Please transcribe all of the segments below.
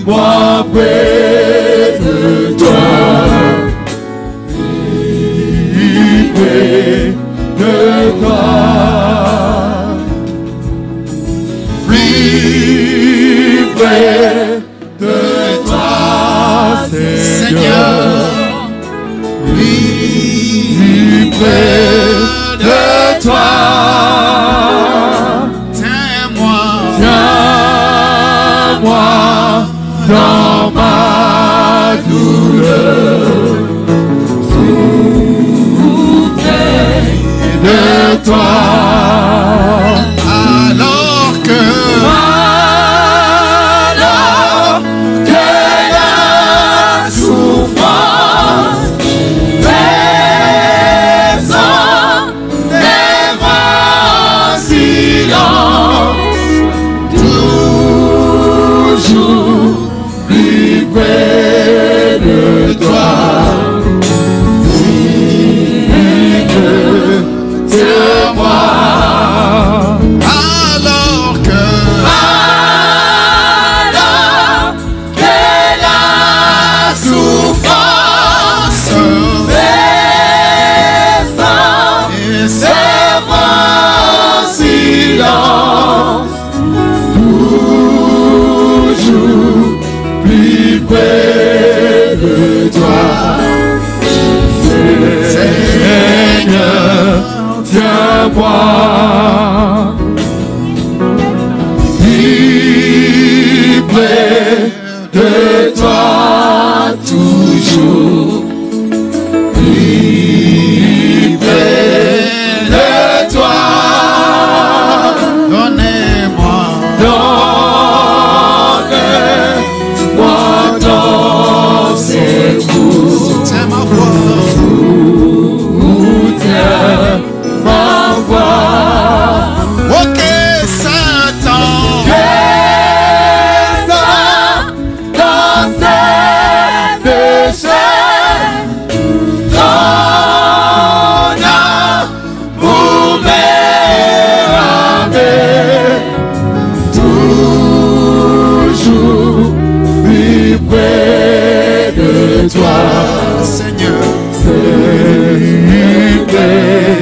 Moi près de toi, près de toi, plus près de toi, Seigneur, plus près de toi. Tiens-moi dans ma douleur, souviens de toi, alors que la souffrance présente des bras silence, toujours plus près de toi, tiens-moi, alors que la souffrance descend, ses bras silence, toujours plus près de toi, Seigneur, tiens-moi, plus près de toi, toujours, plus près de toi, donnez-moi ton secours, soutiens ma voix, soutiens ma voix. Ok, Satan, dans cette chaîne, ton amour m'est ramé, toujours plus près de toi, Seigneur, plus près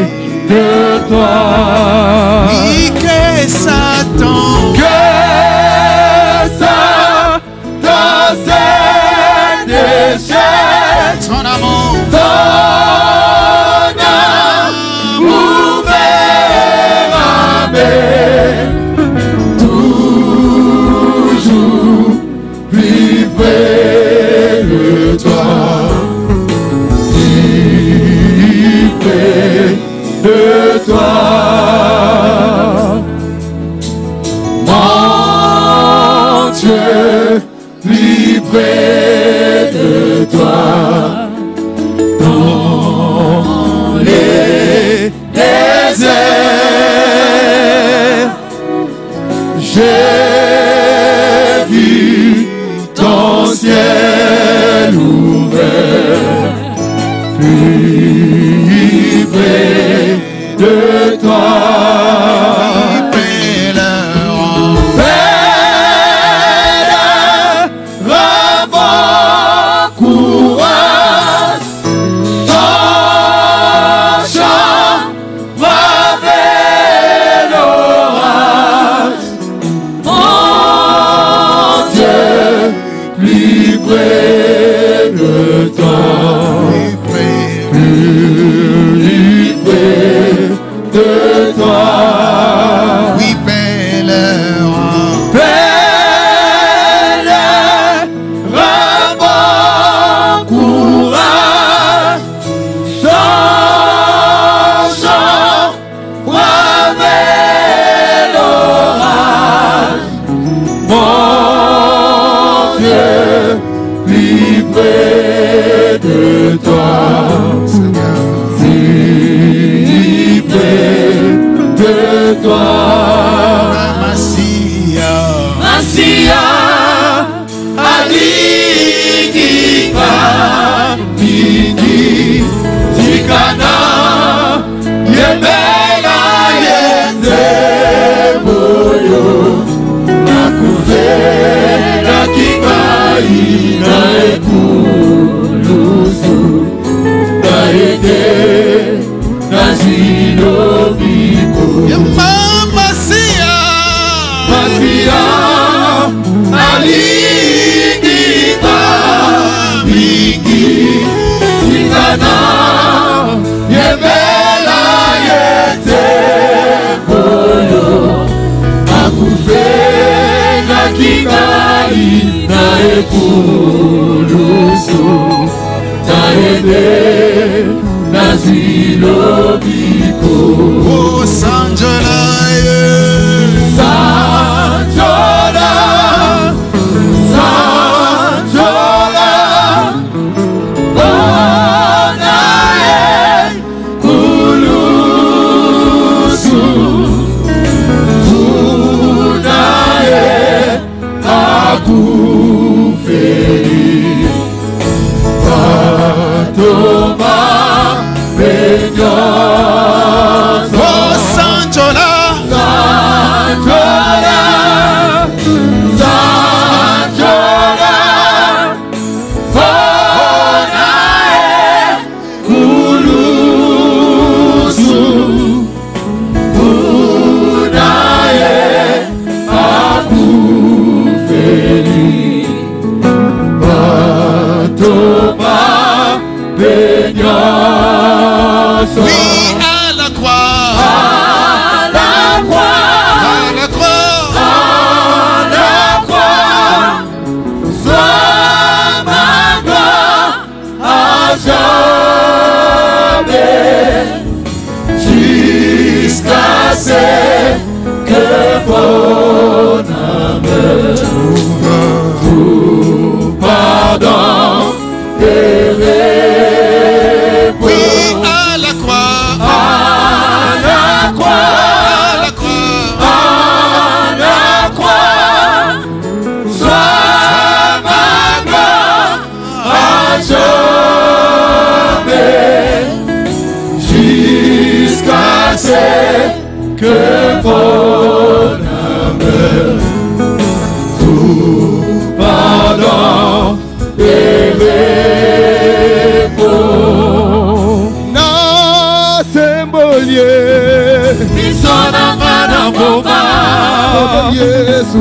de toi. Oui, que Satan s'est déchaîné, ton amour m'est ramé, toujours plus près de toi, plus près de toi, mon Dieu, plus près de toi, dans les déserts, j'ai vu ton ciel ouvert, plus près de toi, courage, ton chant braver l'orage, mon Dieu, plus près de toi, plus près de toi. Oui, pèlerin, nalingika mingi tingana yebela yete boyo akufena kingali na ekulusu taede nazilobiko oh sanjola sanjola sanjola bonae kulusu unae akufeli patoma penyoso sanjola sanjola sanjola bonae kulusu unae akufeli patoma penyoso. Oui, à la croix, à la croix, à la croix, à la croix, sois ma gloire à jamais, jusqu'à ce que mon âme trouve pardon et repos. Oui, à la croix, à la croix, à la croix, à la croix, sois ma gloire à jamais, jusqu'à ce que mon âme trouve pardon et repos. Na sembolie bisonanga na bomba Yesu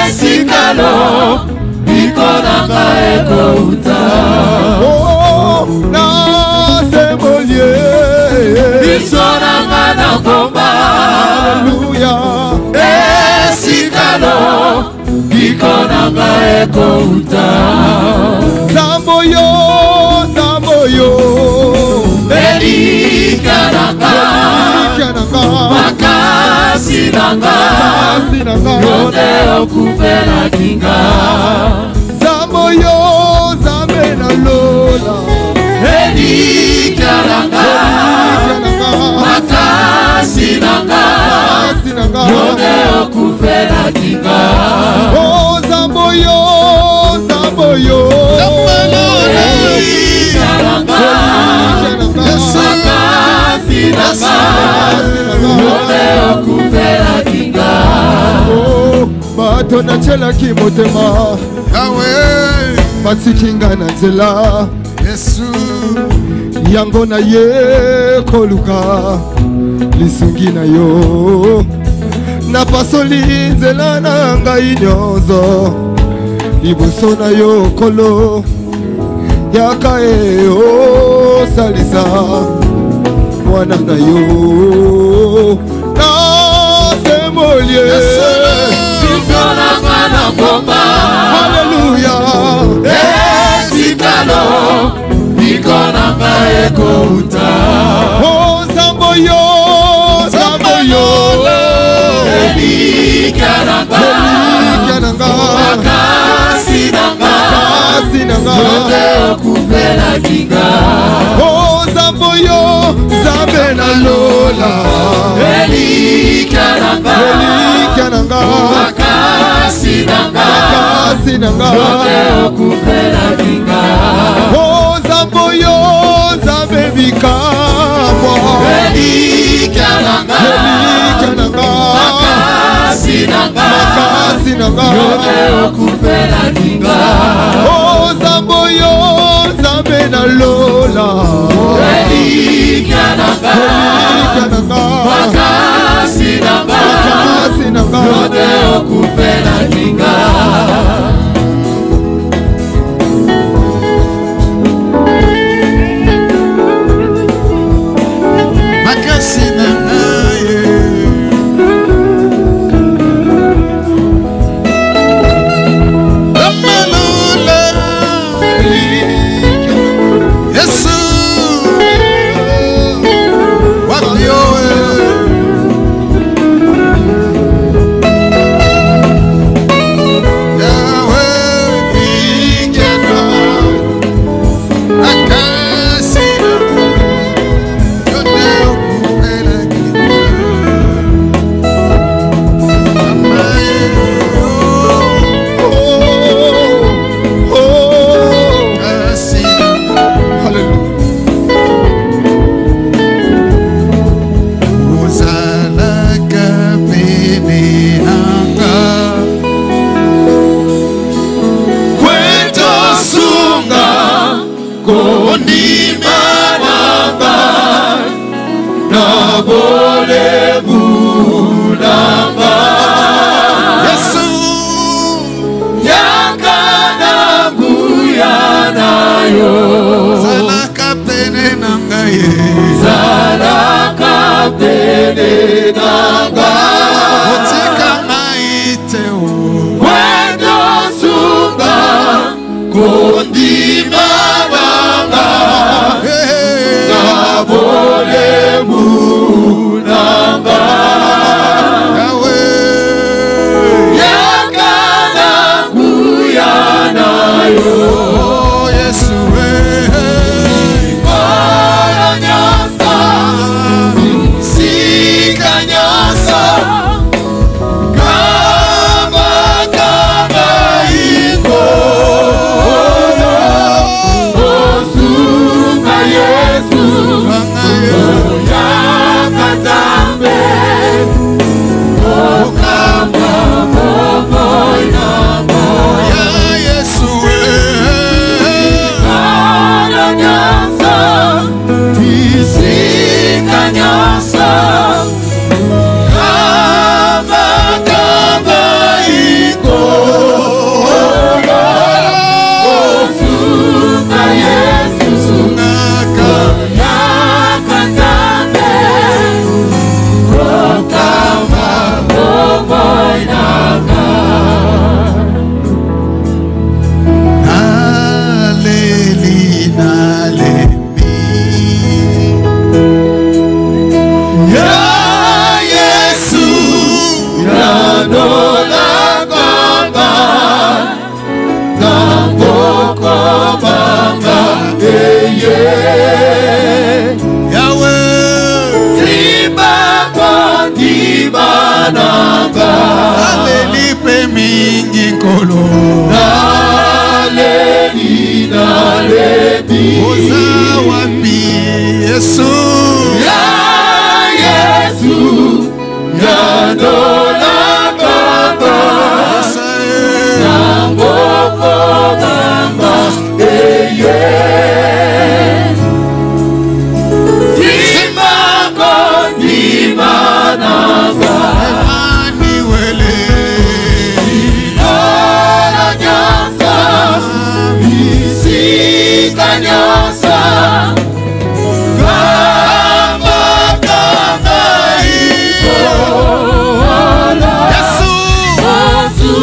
esikalo bikonanga ekouta oh na sembolie bisonanga na bomba haleluya esikalo bikonanga ekouta zamboyo zamboyo belikananga makasi nanga yone okupela kinga zamboyo zambe na lola belikananga makasi nanga yone okupela kinga oh zamboyo zamboyo bato na chela kimotema batikinga na nzela Yesu yango na ye koluka lisungi na yo na pasoli nzela na ngai nyonso liboso na yo kolo yaka o salisa mwana na yo na semolie bisonanga na bomba haleluya esikalo bikonanga ekouta oh zamboyo zamboyo elikananga makasi nanga yote okupela kinga oh zamboyo zambe na lola elikananga makasi nanga yote okupela kinga oh zamboyo zambe bikabwa elikananga makasi nanga yote okupela kinga oh zamboyo zambe na lola elikananga makasi nanga yote okupela kinga volemu nanga Yesu yakana buyana yo zalaka pene nanga ye zalaka pene nanga otika maite o wendo sunga kondima banga na volemu nanga yawe yakana buyana yo Yesu nyasa sika nyasa kama iko osunga Yesu yakatambe okama momoina ya Yesu nyasa isika nyasa kama iko osunga Yesu yakatambe okama momoina mingi kolo naleli naleli oza wapi Yesu ya Yesu ya dola baba ya boko baba eye simba kondi mananga nyasa kama iko Yesu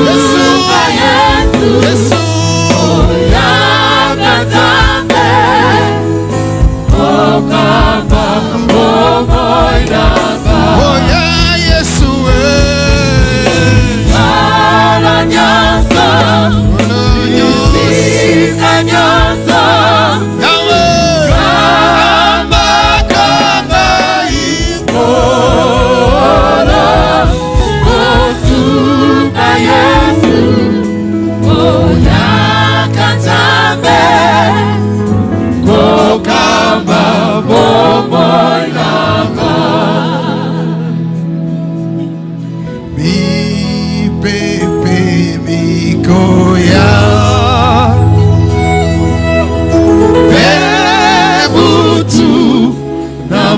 Yesu Yesu yakatambe okama momoina oh ya Yesu nyasa isika nyasa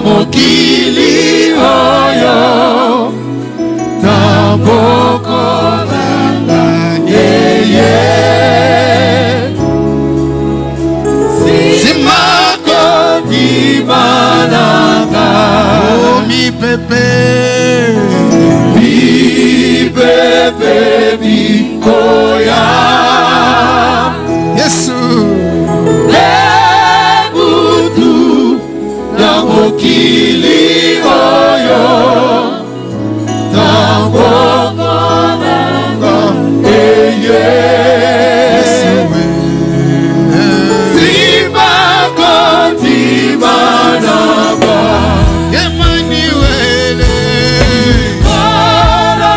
mokili oyo tamboko nanga yeye simako dimananga mi pepe bikoya Yesu mokili oyo tamboko nanga eye simba kontima nanga Emmanuele olo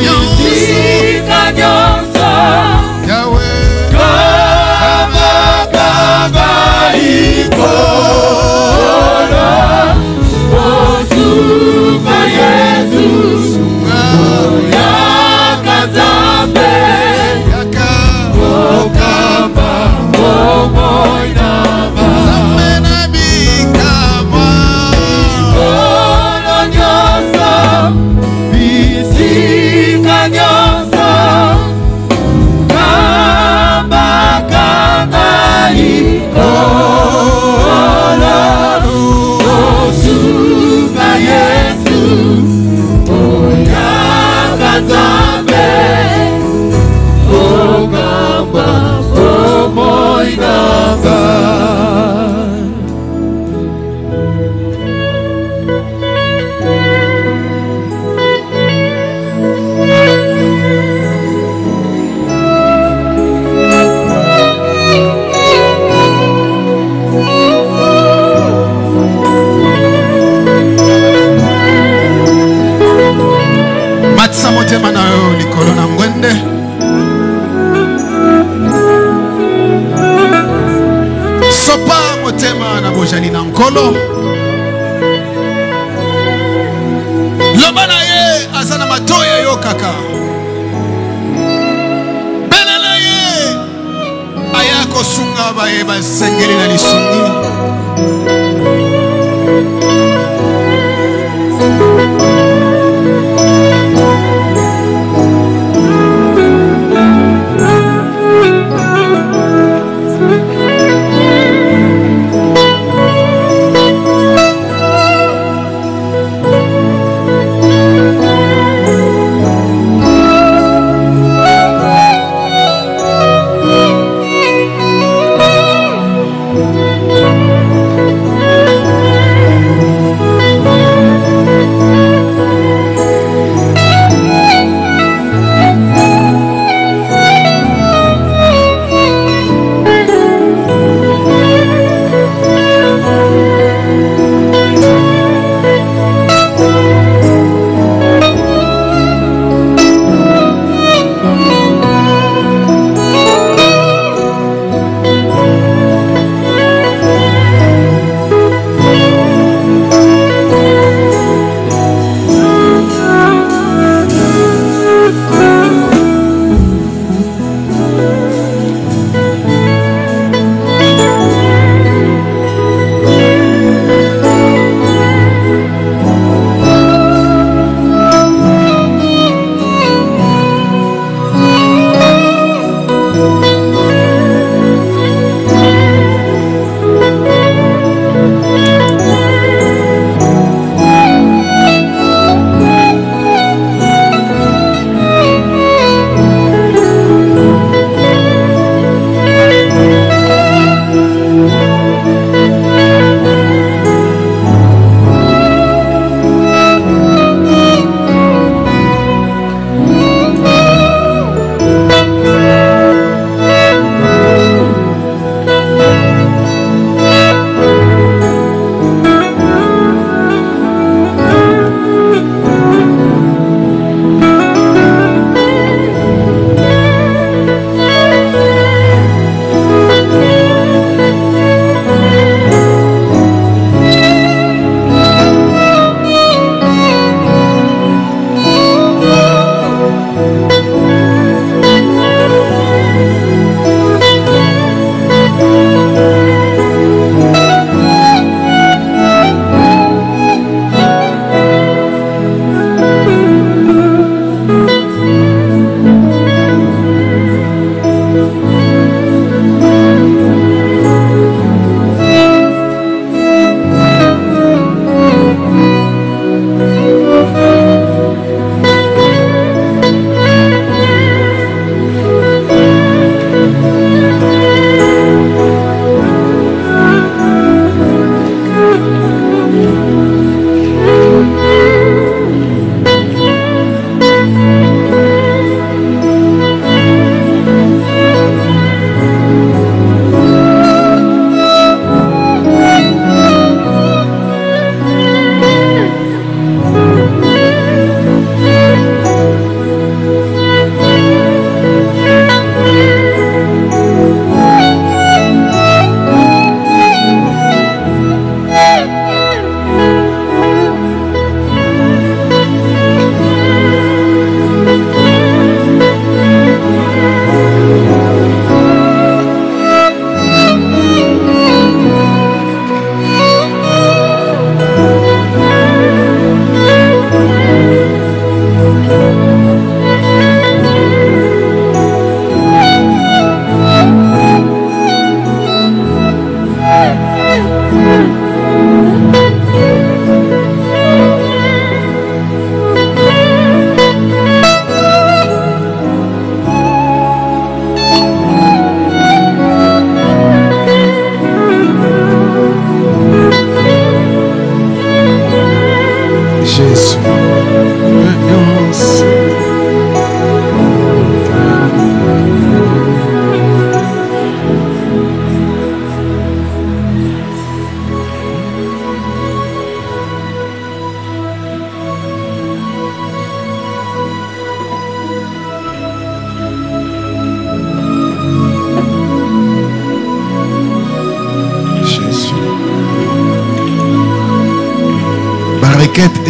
nyonso isika nyonso Yawe kama iko nyonso Kambakangai Ololu Osuka Yesu Oyanga Nzambe Ogamba Omoinanga Matsa motema na yo likolo na ngwende Sopa motema na bojani na nkolo Loba na ye azana matoya yo kaka Benela ye ayako sunga baye basengeli na lisungi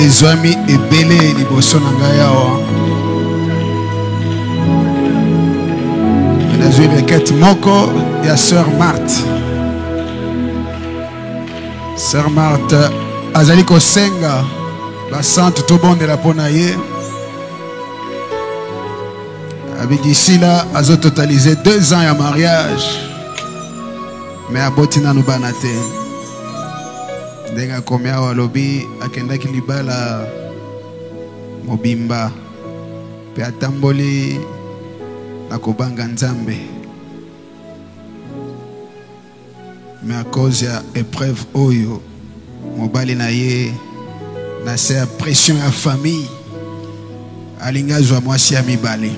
ezwami ebele liboso na ngai awa. Nazwi requête moko ya sœur Marthe. Sœur Marthe azali kosenga basante tobondela mpona ye. Avec ici là azo totalisé 2 ans ya mariage. Mais aboti nanu bana te. Ndenga komia walobi akendaki libala mobimba pe atamboli na kobanga nzambe. Mais à cause ya épreuve oyo mobali na ye na se pression ya famille alinga zwa mwasi ya mibale.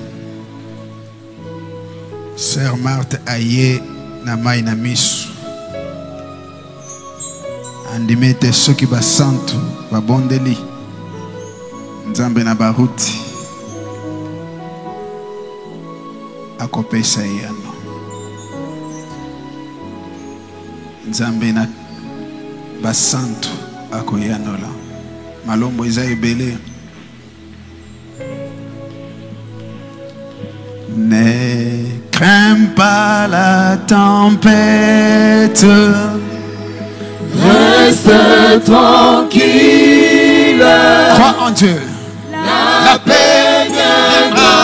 Sœur Marthe aye na mai na misu. Andimete soki basantu babondeli nzambe na baruti akopesa yano. Nzambe na basantu akoyanola. Malombo eza ebele. Ne crains pas la tempête. Reste tranquille. Crois en Dieu. La paix viendra.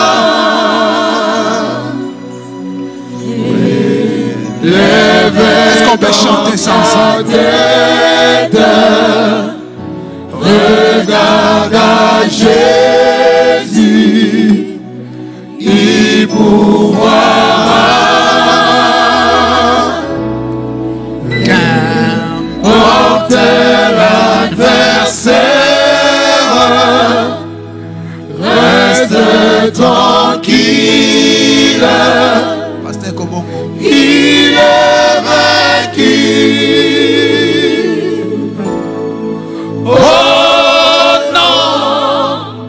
Est-ce qu'on peut chanter ça ensemble? Regarde à Jésus, il pourvoira. Qu'importe l'adversaire, reste tranquille. Pasteur Kobongo. Il est vaincu. Oh non.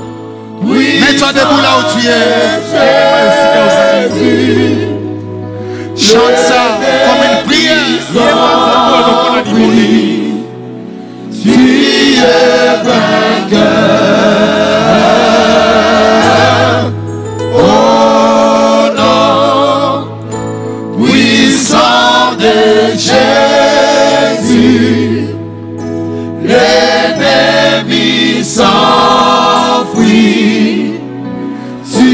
Oui. Mets-toi debout là où tu es. Jésus. Chante ça comme une prière. Tu es vainqueur. Oh non. Puissant de Jésus, l'ennemi s'enfuit. Tu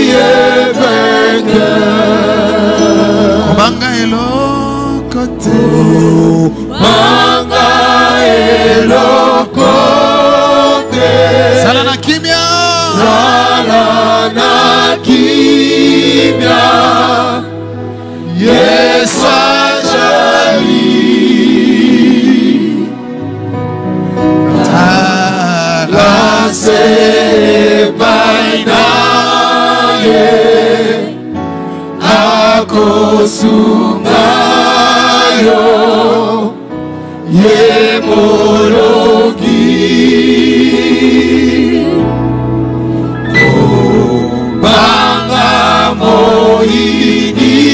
es vainqueur. Obanga elo kote. Obanga elo kote. Salana kimia. Salana kimia. Yesu ajali. Talase bainaye akosungayo yemologi. Obanga moinite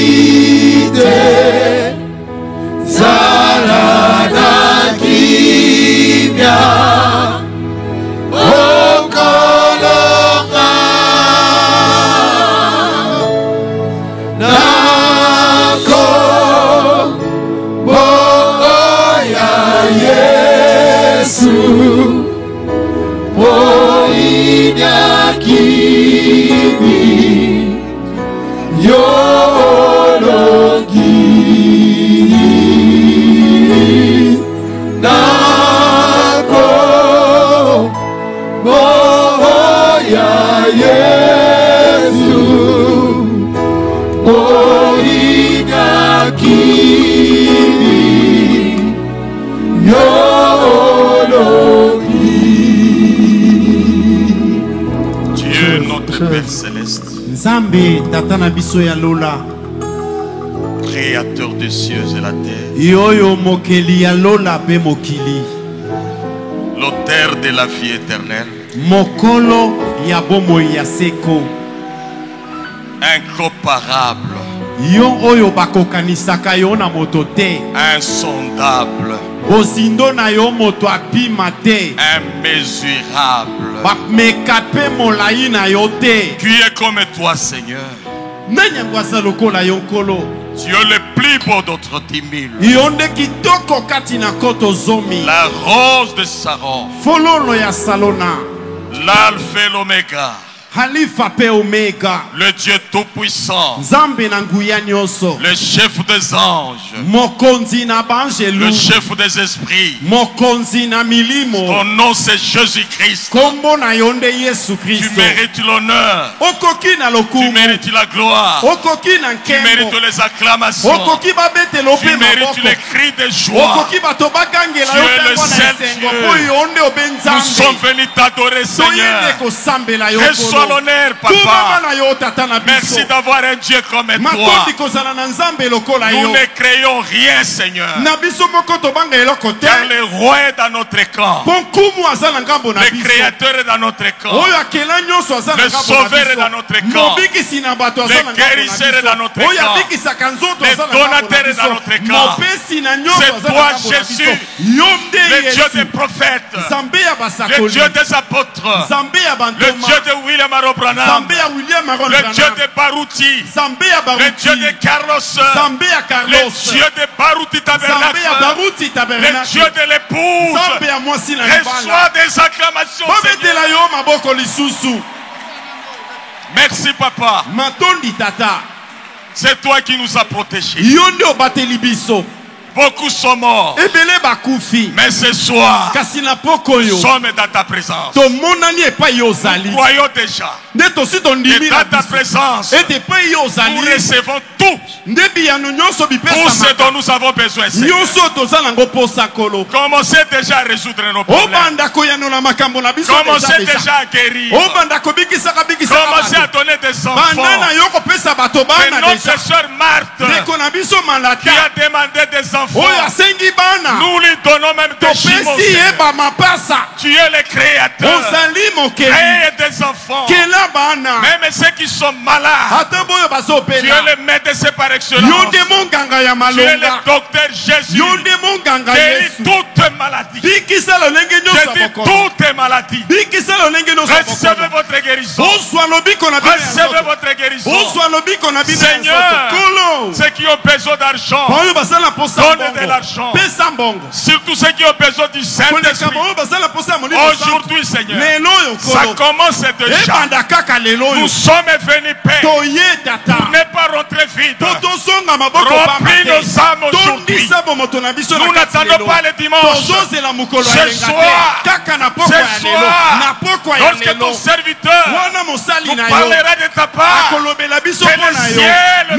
zalana kimia. Okolonga nako boya Yesu moinya kimi yologi nako boya Yesu moinya kimi yologi. Dieu notre Père Céleste, Nzambe tatana biso ya lola, Créateur des cieux et la terre, yoyo mokeli ya lola pe mokili, l'auteur de la vie éternelle, mokolo ya bomoi ya seko, incomparable, yo oyo bakokanisaka yo na moto te, insondable, Bozindo na yo moto apima te. Immesurable. Mekape molai na yo te. Qui est comme toi, Seigneur? Nanya ngwasa lokola yo nkolo. Tu es le plus beau d'entre 10 000. Yonde kitoko kati na koto zomi. La rose de Saron. Fololo ya Salona. L'alpha et l'oméga. Halifa pe omega. Le Dieu tout-puissant. Nzambe na nguya nyonso. Le chef des anges. Mokonzi na banjelu. Le chef des esprits. Mokonzi na milimo. Ton nom c'est Jésus-Christ. Kombo na yonde Yesu Tu Kristo. mérites l'honneur. Okoki na Tu lokumu. mérites la gloire. Okoki na Tu mérites nkembo. les acclamations. Okoki babete lope Tu mérites maboko. les cris de joie. Okoki bato bagangela Tu yo es le tango na seul esengo. Dieu. Po yonde Nous obenzambe. sommes venus t'adorer, Toyende Seigneur. kosambela yo Reçois kolo. l'honneur, Kumama Papa. na yo tata na biso. Merci d'avoir un Dieu comme toi. Makondi kozala na nzambe lokola Nous yo. ne créons rien, Seigneur. Na biso moko tobanga eloko te. Car le roi est dans notre camp. Po nkumu aza na ngambo na Le biso. Créateur est dans notre camp. Oyo akela nyonso aza na Le ngambo na Sauveur est biso. dans notre camp. Mobikisi na bato aza Le na ngambo na guérisseur est dans notre biso. Oyo camp. abikisaka nzoto Le aza na ngambo na donateur est dans biso. notre camp. Mopesi na nyonso C'est aza na toi, ngambo na biso. Jésus. Yo nde Le Dieu des Yesu. prophètes. Nzambe ya Le basakoli. Dieu des apôtres. Nzambe ya Le bantoma. Dieu de William Arobranham. Nzambe ya William Aron Le Dieu Branham. de Barouti. Nzambe ya Le Baruti. Dieu de Carlos. Nzambe ya Le Carlos. Dieu de Barouti Nzambe ya Tabernacle. Baruti Le Tabernacle. Dieu de l'épouse. Nzambe ya mwasi na libala. Reçois des acclamations, Babetela Seigneur. yo maboko lisusu. Merci, Papa. Matondi tata. C'est toi qui nous as protégés. Yo nde obateli biso. Beaucoup sont morts. Ebele bakufi. Mais ce soir, Kasi na poko nous yo. sommes dans ta présence. Tomonani epai yo ozali. Croyons déjà. Nde tosi Et tondimi na dans ta biso. présence, Ete epai yo nous ozali. recevons tout. Nde biyano nyonso Tout ce bipesa dont nous avons besoin, Seigneur. nyonso toza nango posa kolo. Commencez déjà à résoudre nos problèmes. Obanda koyanola makambo na biso Commencez deja. déjà à guérir. Obanda kobikisaka Commencez à bato. donner des Banda na enfants. yo kopesa bato Et bana notre deja. sœur Marthe, Ndeko na biso qui malata. a demandé des enfants, Oyo asengi bana. nous lui donnons même des jumeaux. Topesi ye bamapasa. Tu es le créateur. Ozali mokeli. Crée des enfants. Kela bana. Même ceux qui sont malades. Ata boyo Tu es bazopela. le médecin par excellence. Yo nde monganga ya Tu es le malonga. docteur Jésus. Yo nde monganga Guéris Yesu. toutes maladies. Bikisa lolenge nyonso Je ya dis bokono. toutes maladies. Bikisa lolenge nyonso ya Recevez bokono. votre guérison. Ozwa lobiko na bino ya Recevez nzoto. votre guérison. Ozwa lobiko na bino ya Seigneur, nzoto. Kolo. ceux qui ont besoin d'argent, Oyo basala posa Donne de mbongo. l'argent. Pesa mbongo. surtout ceux qui ont besoin du Koleka Saint-Esprit, oyo basala posa ya molimo santo. aujourd'hui, Seigneur, Lelo oyo ça kolo. commence déjà. Ebanda kaka lelo oyo. Nous sommes venus, Père, Toye tata. pour ne pas rentrer vide. Po tozonga maboko Remplis bamba nos âmes te. aujourd'hui. Tondisa bomoto na biso na Nous kati n'attendons lelo. pas le dimanche. Tozozela mokolo Ce ya lenga soir, te. Kaka na poko Ce ya lelo. soir, Na poko ya lorsque lelo. ton serviteur Wana mosali nous na yo. parlera de ta part, Akolobela biso que mpo le na yo. ciel descend,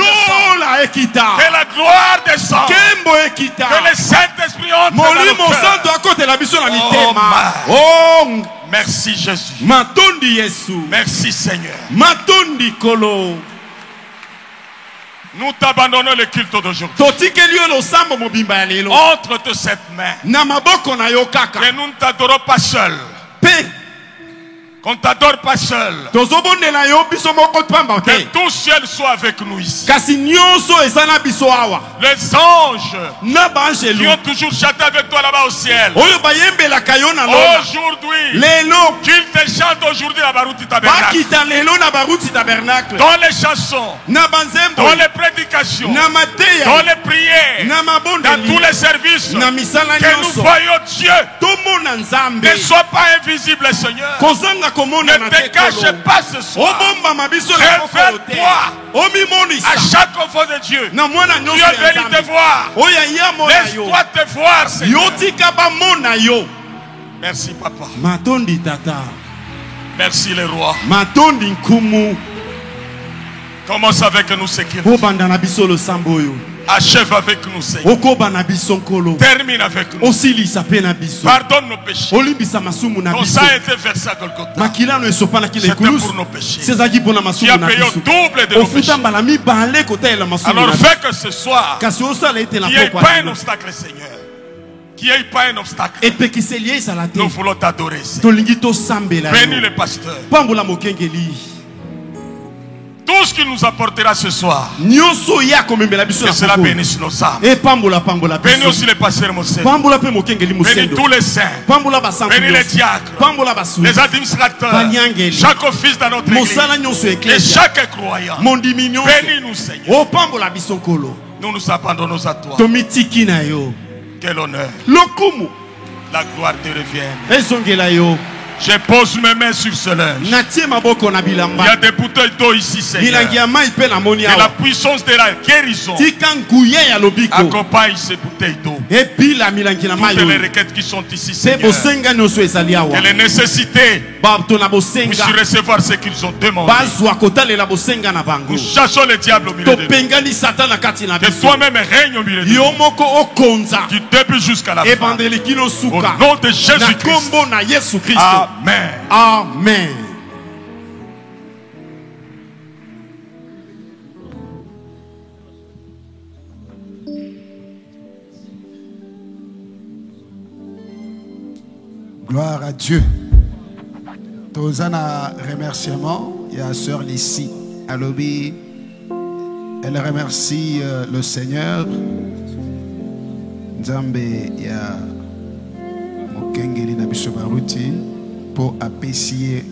Lola ekita. que la gloire descend, Kembo ekita. que le Saint-Esprit entre dans Molimo nos cœurs. santo akotela biso na Oh, mitema. my. Oh, Merci Jésus. matondi Yesu. Merci Seigneur. Matondi kolo. Nous t'abandonnons le culte d'aujourd'hui. Totikeli yo losambo mobimba ya lelo. Entre de cette main. Na maboko na yo kaka. Que nous ne t'adorons pas seul. Pe Qu'on ne t'adore pas seul. tozobondela yo biso moko pamba Que te. tout ciel soit avec nous ici. Kasi nyonso eza na biso awa. Les anges Na qui baangelu. ont toujours chanté avec toi là-bas au ciel. Oyo bayembelaka yo na lona. Aujourd'hui, Lelo. qu'ils te chantent aujourd'hui à Barouti Tabernacle. Bakita lelo na baruti tabernacle. Dans les chansons, Na banzembo. dans les prédications, Na mateya. dans les prières, Na dans mabondeli. tous les services. Na misala Que nous nyonso. voyons Dieu. Tomona nzambe. Ne sois pas invisible, Seigneur. Kozanga komona Ne na te cache tekolo. pas ce soir. Obomba mabiso na kokolo te. Révèle-toi Omimonisa. à chaque enfant de Dieu. Na mwana Tu nyonso es ya venu te nzambe. voir. Oya ya mona yo. Laisse-toi te voir, Seigneur. Yo tika bamona yo. Merci, Papa. Matondi tata. Merci, le roi. Matondi nkumu. Commence avec nous, Seigneur. Obanda na biso losambo yo. Achève avec nous, Seigneur. Okoba na biso nkolo. Termine avec nous. Osilisa pe na biso. Pardonne nos péchés. Olimbisa masumu na Ton biso. sang a été versé à Golgotha. Makilano esopanaki na C'était ekulusu. pour nos péchés. Sezaki mpona Tu masumu as na payé au biso. double de nos péchés. Ofuta mbala mibale kotalela masumu Alors na biso. fais que ce soir, Kasi osala ete na qu'il n'y ait pokwa pas na un yo. obstacle, Seigneur. Qu'il n'y ait pas un obstacle. Epekiseli ye ezala te. Nous voulons t'adorer, Seigneur. Tolingi tosambela Bénis yo. le pasteur. Pambola mokengeli. Tout ce qu'il nous apportera ce soir, que que cela bénisse nos âmes. Bénis aussi les pasteurs Mossène. Bénis tous les saints. Bénis les diacres, les administrateurs, chaque office dans notre église et chaque croyant. Bénis-nous, Seigneur. Nous nous abandonnons à toi. Quel honneur. La gloire te revient. Je pose mes mains sur ce linge. Il y a des bouteilles d'eau ici, Seigneur. Et la puissance de la guérison accompagne ces bouteilles d'eau. Toutes les requêtes qui sont ici, Seigneur. Et les nécessités puissent recevoir ce qu'ils ont demandé. Nous chassons le diable au milieu de nous. Que toi-même règne au milieu de nous. Du début jusqu'à la fin. Au nom de Jésus-Christ. Amen. Amen. Gloire à Dieu. Tozana remerciement. Il y a sœur Lissi à lobby. Elle remercie le Seigneur. Nzambe ya Mokengeli na biso baruti pour apprécier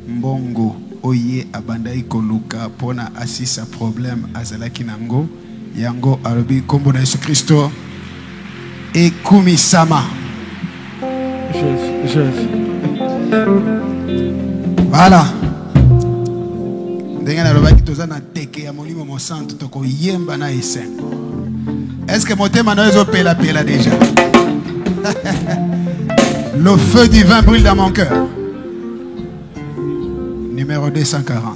mbongo oye abandai koluka pona asisa problème azalaki nango yango alobi kombo na Yesu Kristo ekumisama. Jésus. Voilà. Ndenge na lobaki toza na teke ya molimo mosantu toko yemba na esengo. Est-ce que motema na ezo pela déjà? Le feu divin brûle dans mon cœur. Numéro 240.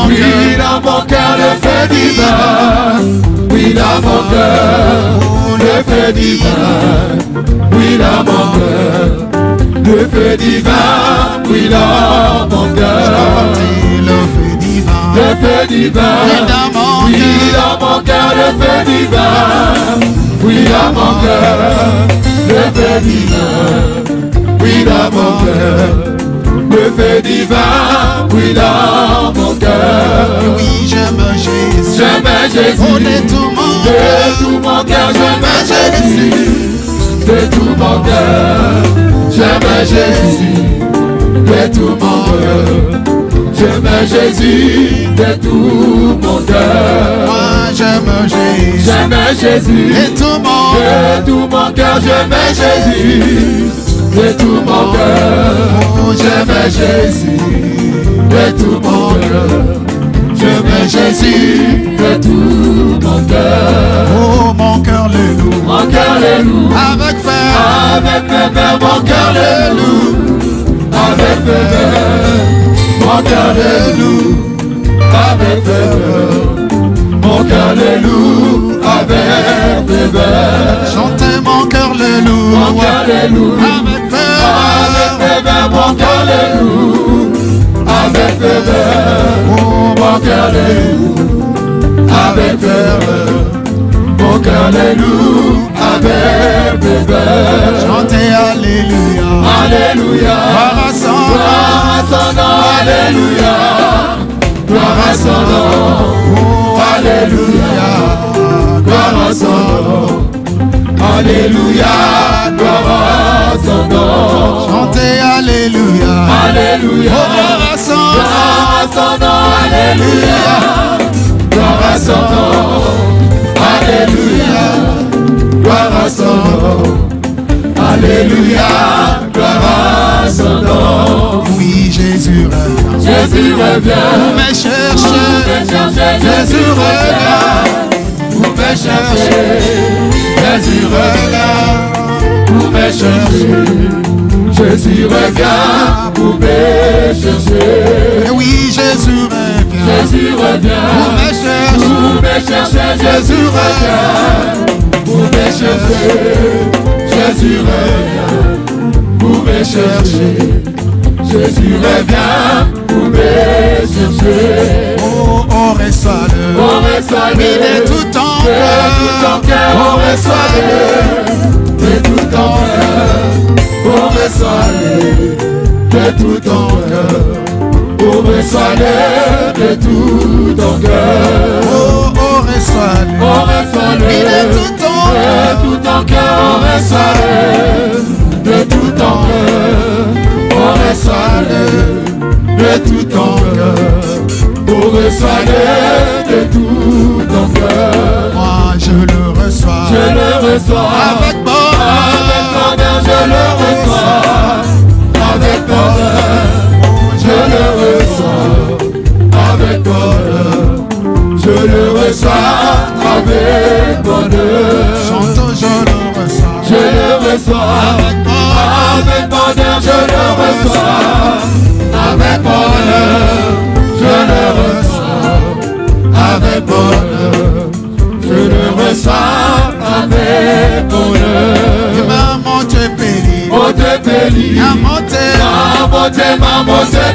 Oui, dans mon cœur, le feu divin. Oui, dans mon cœur, le feu divin. Oui, dans mon cœur, le feu divin. Oui, dans mon cœur, le feu divin. Le feu divin. Oui, dans mon cœur, le feu divin. Oui, dans mon cœur, le feu divin. Oui, dans mon cœur. Le feu divin, oui, dans mon cœur. Oui, j'aime Jésus. J'aime Jésus. Oh, de tout mon cœur, j'aime Jésus. De tout mon cœur, j'aime Jésus. De tout mon cœur, j'aime Jésus. De tout mon cœur. Moi, j'aime Jésus. J'aime Jésus. De tout mon cœur, j'aime Jésus. De tout mon cœur, j'aime Jésus. De tout mon cœur, j'aime Jésus. De tout mon cœur. Oh, mon cœur le loue. Mon cœur le loue. Avec ferveur, mon cœur le loue. Avec ferveur, mon cœur le loue. Avec ferveur, mon cœur le loue. Avec ferveur. Chantez mon cœur le loue. Mon cœur le loue. Avec ferveur, mon cœur le loue. Avec ferveur, mon cœur le loue. Avec ferveur, mon cœur le loue. Avec ferveur. Chantez Alléluia. Alléluia. Gloire à son nom. Alléluia. Gloire à son nom. Alléluia. Gloire à son nom. Alléluia, gloire à son nom. Chantez Alléluia. Alléluia. Gloire à son nom. Alléluia. Gloire à son nom. Alléluia. Gloire à son nom. Alléluia. Gloire à son nom. Oui, Jésus revient. Jésus revient. Vous me cherchez. Jésus revient. Vous me cherchez. Jésus revient, vous me cherchez. Jésus revient, vous me cherchez. Oui, Jésus revient. Jésus revient, vous me cherchez. Jésus revient, vous pour me chercher. Jésus revient pour me chercher. Jésus revient pour me chercher. Oh, on reçoit le. On reçoit le. Il est tout en cœur. On reçoit le. De tout en cœur. On reçoit le. De tout en cœur. On reçoit le. De tout en cœur. Oh, on reçoit le. On reçoit le. Il est tout en cœur. De tout en cœur. On reçoit le. De tout en cœur. On reçoit le. De tout ton cœur, on reçoit le de tout ton cœur. Moi je le reçois, avec bonheur, je le reçois, avec bonheur, je le reçois, avec bonheur, je le reçois, avec bonheur. Chantons, je le reçois, avec bonheur, je le reçois. Avec bonheur, je le reçois. Avec bonheur, je le reçois. Avec bonheur. Il m'a monté pays, il m'a monté, monté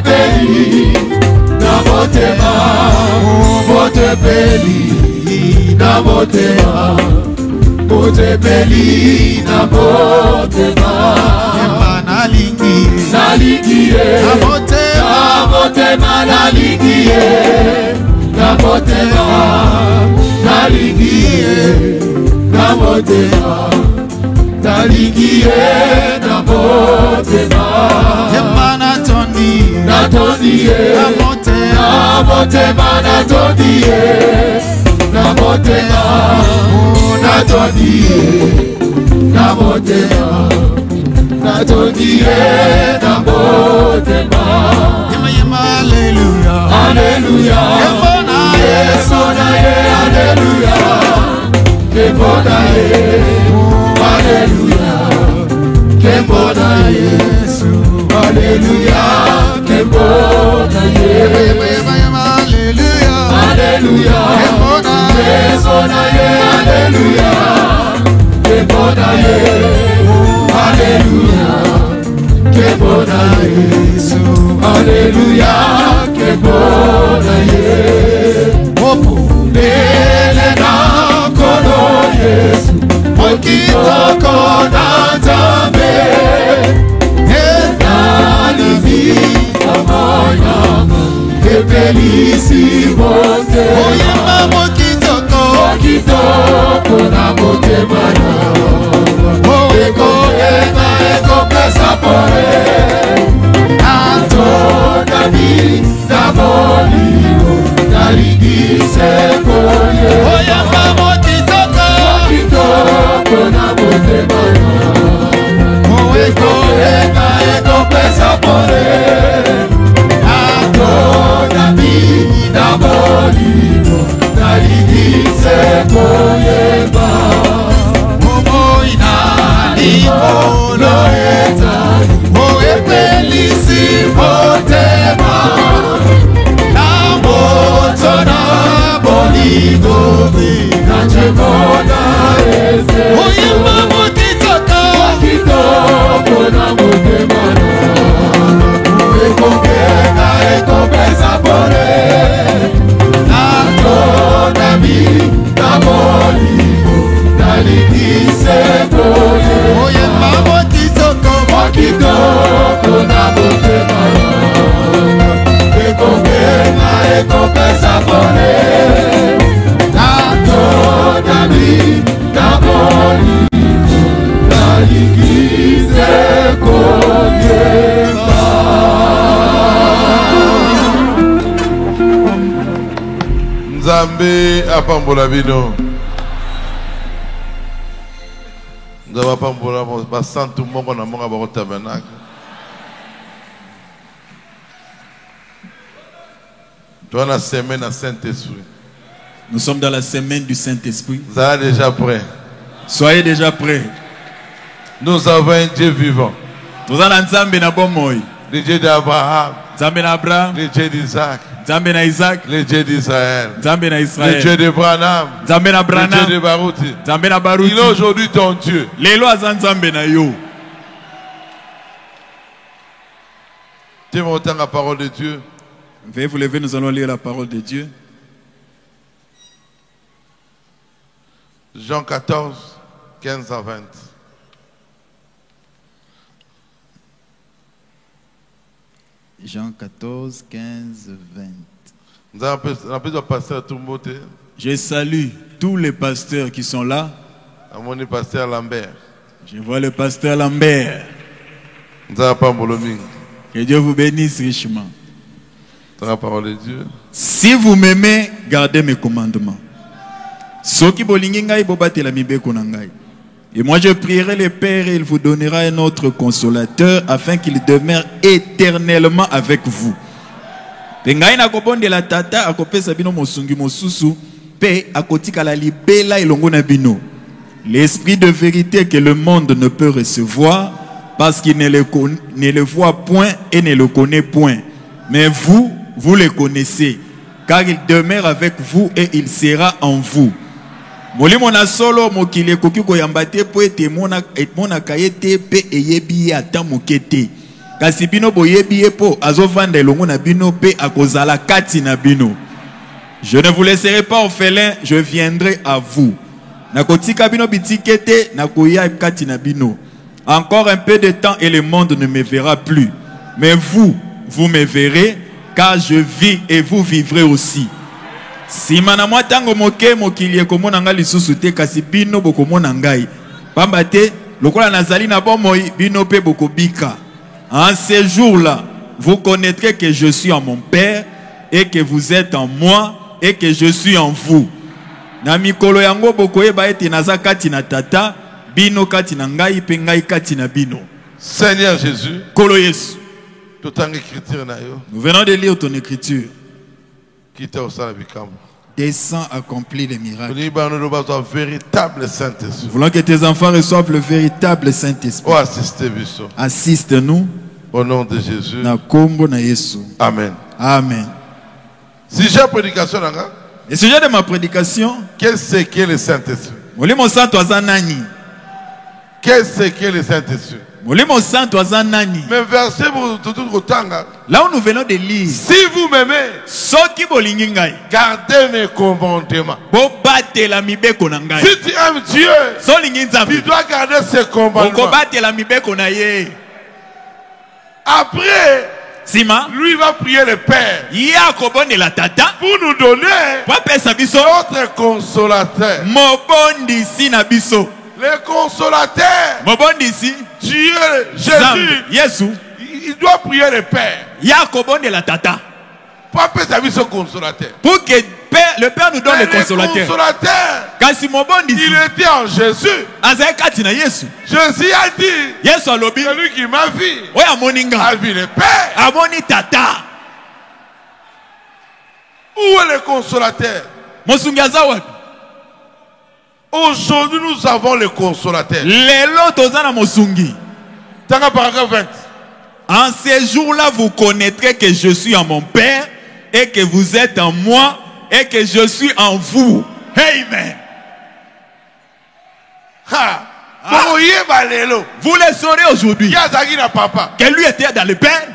pays, n'a monté pays, n'a monté pays, n'a monté Nalingiye, Namotema nalingiye, Namotema nalingiye, Namotema nalingiye, Namotema natoniye, Namotema natoniye, Namotema natoniye, Namotema natoniye, Namotema. Alléluia, Alléluia, Kemonaye, Alléluia, Kemonaye, Alléluia, Kemonaye, Alléluia, Kemonaye, Alléluia, Kemonaye, Alléluia, Kemonaye, Alléluia, Kemonaye, Alléluia, Kemonaye. Lele na kono Yesu, okitoko na Nzambe, enalivi amoyama, epelisi mote. oyema mokitoko, na motema na, eko pesa pore. Nami Namolio Naligise Koye oyema mokitoko, na motema na, eko pesa pore. Nami Namolio Naligise Koye ba Ikolo etani, o epelisi motema, na moto na boligo, na chemona eze. oyema mokitoko, na motema na, eko pesa pore. Na mi na boligo, na ligise koye. oyema mokitoko, na motema na, eko pesa pore. Na mi na boligo, na ligise koye. Nzambe apambola bino. Nzambe apambola basantu moko na monga bako tabernacle. Toi la semaine à Saint-Esprit. Nous sommes dans la semaine du Saint-Esprit. Vous êtes déjà prêts? Soyez déjà prêts. Nous avons un Dieu vivant. Nous avons un Nzambe na bomoy. Le Dieu d'Abraham. Nzambe na Abraham. Le Dieu d'Isaac. le Dieu d'Israël, le le Dieu de Branham, le Dieu de Barouti. Il est aujourd'hui ton Dieu. Tu m'entends la parole de Dieu. Veuillez vous lever, nous allons lire la parole de Dieu. Jean 14, 15 à 20. Jean 14, 15, 20. Je salue tous les pasteurs qui sont là. Je vois le pasteur Lambert. Que Dieu vous bénisse richement. La parole de Dieu. Si vous m'aimez, gardez mes commandements. Et moi je prierai le Père et il vous donnera un autre consolateur afin qu'il demeure éternellement avec vous. L'esprit de vérité que le monde ne peut recevoir parce qu'il ne le voit point et ne le connaît point. Mais vous, vous le connaissez car il demeure avec vous et il sera en vous. Molimo na solo mokile koki koyambate po ete mona kayete pe eyebi ata mokete kasi bino boyebi po azovanda elongo na bino pe akozala kati na bino. Je ne vous laisserai pas orphelin, je viendrai à vous. Nakotika bino bitikete nakoya kati na bino. Encore un peu de temps et le monde ne me verra plus. Mais vous, vous me verrez car je vis et vous vivrez aussi. Si manamwa tango moke mokili ekomona nga lisusu te kasi bino bokomona ngai pamba te lokola nazali na bomoi bino pe bokobika. En ces jours-là vous connaîtrez que je suis en mon Père et que vous êtes en moi et que je suis en vous. Na mikolo yango bokoyeba ete naza kati na tata bino kati na ngai pe ngai kati na bino. Seigneur Jésus, Kolo Yesu, nous venons de lire ton écriture. Descends, accomplis les miracles. Nous voulons que tes enfants reçoivent le véritable Saint-Esprit. Assiste-nous. Au nom de Jésus. Amen. Amen. Sujet de prédication. Le sujet de ma prédication. Qu'est-ce que le Saint-Esprit? Qu'est-ce que le Saint-Esprit? Mais verset là où nous venons de lire, si vous m'aimez, gardez mes commandements. Si tu aimes Dieu, tu dois garder ses commandements. Après, lui va prier le Père pour nous donner notre consolateur. Le consolateur, Dieu, Jésus, il doit prier le Père. Pour que le Père nous donne le consolateur. Il était en Jésus. Jésus a dit, celui qui m'a vu a vu le Père. Où est le consolateur? Aujourd'hui, nous avons le consolateur. Paragraphe 20. En ces jours-là, vous connaîtrez que je suis en mon Père et que vous êtes en moi et que je suis en vous. Amen. Vous le saurez aujourd'hui. Que lui était dans le Père.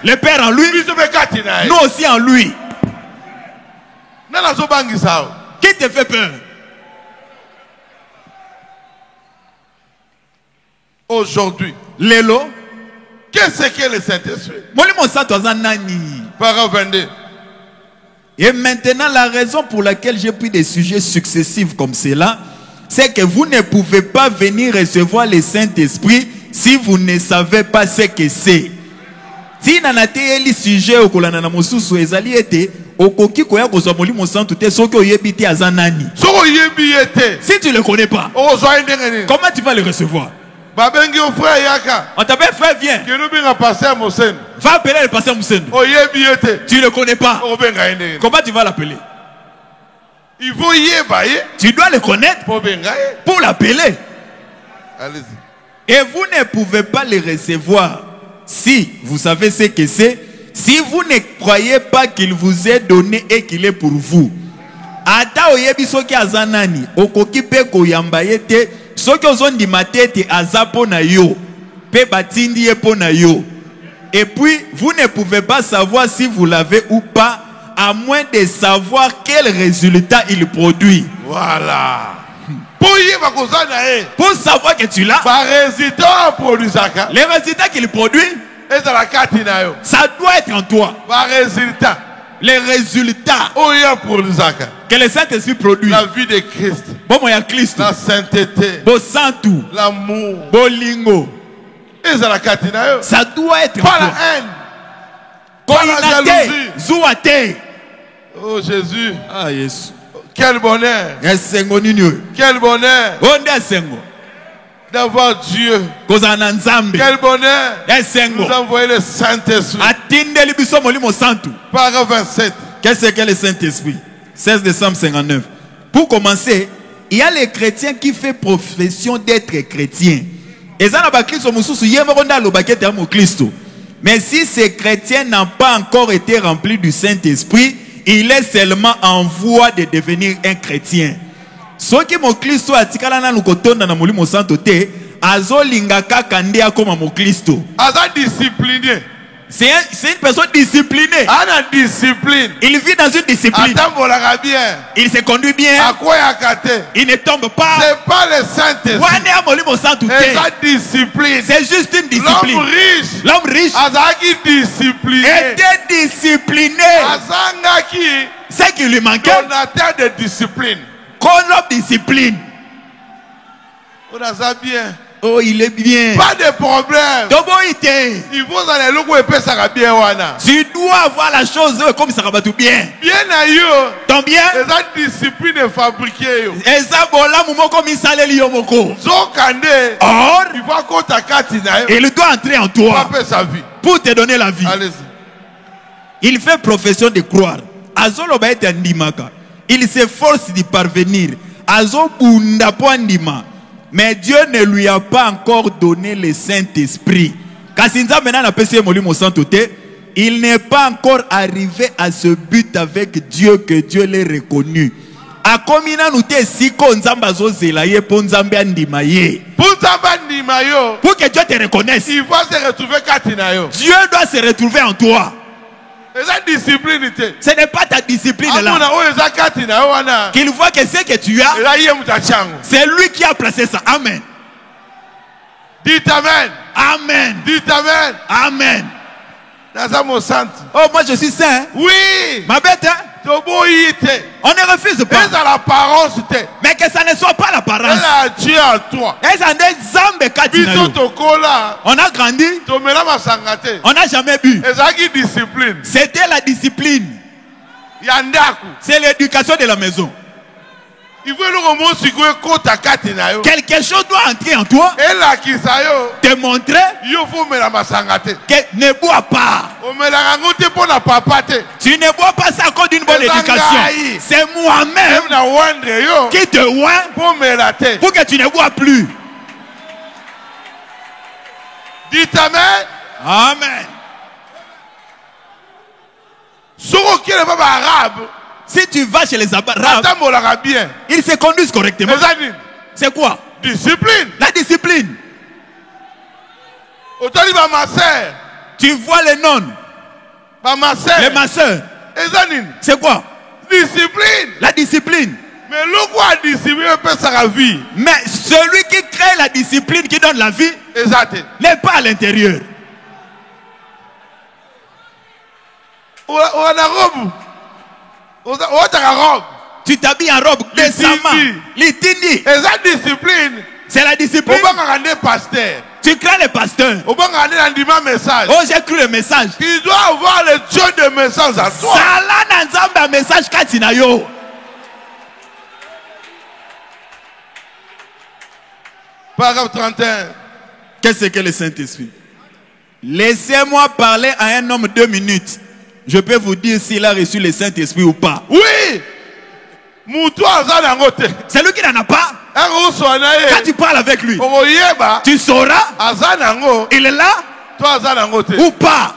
Le Père en lui. Nous aussi en lui. Qui te fait peur? Aujourd'hui, qu'est-ce que le Saint-Esprit? Paragraphe 22. Et maintenant, la raison pour laquelle j'ai pris des sujets successifs comme cela, c'est que vous ne pouvez pas venir recevoir le Saint-Esprit si vous ne savez pas ce que c'est. Si vous avez des sujets si tu ne le connais pas, comment tu vas le recevoir? On t'appelle frère, viens. Va appeler le pasteur Moussène. Tu ne le connais pas. Comment tu vas l'appeler? Tu dois le connaître pour l'appeler. Et vous ne pouvez pas le recevoir si vous savez ce que c'est, Si vous ne croyez pas qu'il vous est donné et qu'il est pour vous, ata oyebi soki azanani okoki pe koyamba yete soki ozondi matete azapo na yo pe batindi ye po na yo. Et puis vous ne pouvez pas savoir si vous l'avez ou pas à moins de savoir quel résultat il produit. Voilà. Pour savoir que tu l'as, les résultats qu'il produit, ça doit être en toi. Les résultats que le Saint-Esprit produit. La vie de Christ. La sainteté. L'amour. Ça doit être pas la haine. Pas la jalousie. Oh Jésus. Ah yes. Quel bonheur. Quel bonheur d'avoir Dieu. Quel bonheur nous envoyer le Saint-Esprit. Paragraphe 27. Qu'est-ce que le Saint-Esprit? 16 décembre 59. Pour commencer, il y a les chrétiens qui font profession d'être chrétiens. Mais si ces chrétiens n'ont pas encore été remplis du Saint-Esprit, il est seulement en voie de devenir un chrétien. Ce qui mo Christo atikala na lukotonda na molimo santo te azolinga kaka nde akoma mo Christo. Aza discipliné. C'est une personne disciplinée. Ana discipline. Il vit dans une discipline. Bien. Il se conduit bien. Il ne tombe pas. C'est pas le Saint-Esprit. C'est juste une discipline. L'homme riche était discipliné. Ce qui lui manquait, de discipline. Qu'on discipline. Bien. Oh, il est bien. Pas de problème. Il faut aller loin et ça bien wana. Tu dois avoir la chose comme ça va tout bien. Bien à yo. Ton bien. Les discipline fabriquée yo. Eza bola mumo comme il salé li yomoko. Zokande. Or, il va compter kati na yo. Il doit entrer en toi. Sa vie. Pour te donner la vie. Allez-y. Il fait profession de croire. Azolo ba ete ndimaka. Il s'efforce d'y parvenir. Azo bunda po ndima. Mais Dieu ne lui a pas encore donné le Saint-Esprit. Il n'est pas encore arrivé à ce but avec Dieu que Dieu l'ait reconnu. Pour que Dieu te reconnaisse, il va se retrouver katinayo. Dieu doit se retrouver en toi. Ce n'est pas ta discipline là. Qu'il voit que ce que tu as, c'est lui qui a placé ça. Amen. Dites Amen. Amen. Dites Amen. Amen. Oh, moi je suis saint. Oui. Ma bête, hein? On ne refuse pas. Mais que ça ne soit pas l'apparence. Dieu en toi. On a grandi. On n'a jamais bu. C'était la discipline. C'est l'éducation de la maison. Quelque chose doit entrer en toi. Te montrer que ne bois pas. Tu ne bois pas ça à cause d'une bonne éducation. C'est moi-même qui te oint pour que tu ne bois plus. Dites Amen. Amen. Si tu vas chez les Arabes, ils se conduisent correctement. C'est quoi? Discipline. La discipline. Tu vois les nonnes, les masseurs. C'est quoi? Discipline. La discipline. Mais le quoi discipline peut sa vie. Mais celui qui crée la discipline, qui donne la vie, n'est pas à l'intérieur. Tu t'habilles en robe décemment. Litini. C'est la discipline. Tu crées le pasteur. Oh, j'ai cru le message. Tu dois avoir le Dieu de message à toi. Salana message katinayo. Paragraphe 31. Qu'est-ce que le Saint-Esprit? Laissez-moi parler à un homme 2 minutes. Je peux vous dire s'il a reçu le Saint-Esprit ou pas. Oui. C'est lui qui n'en a pas. Quand tu parles avec lui, tu sauras. Il est là. ou pas?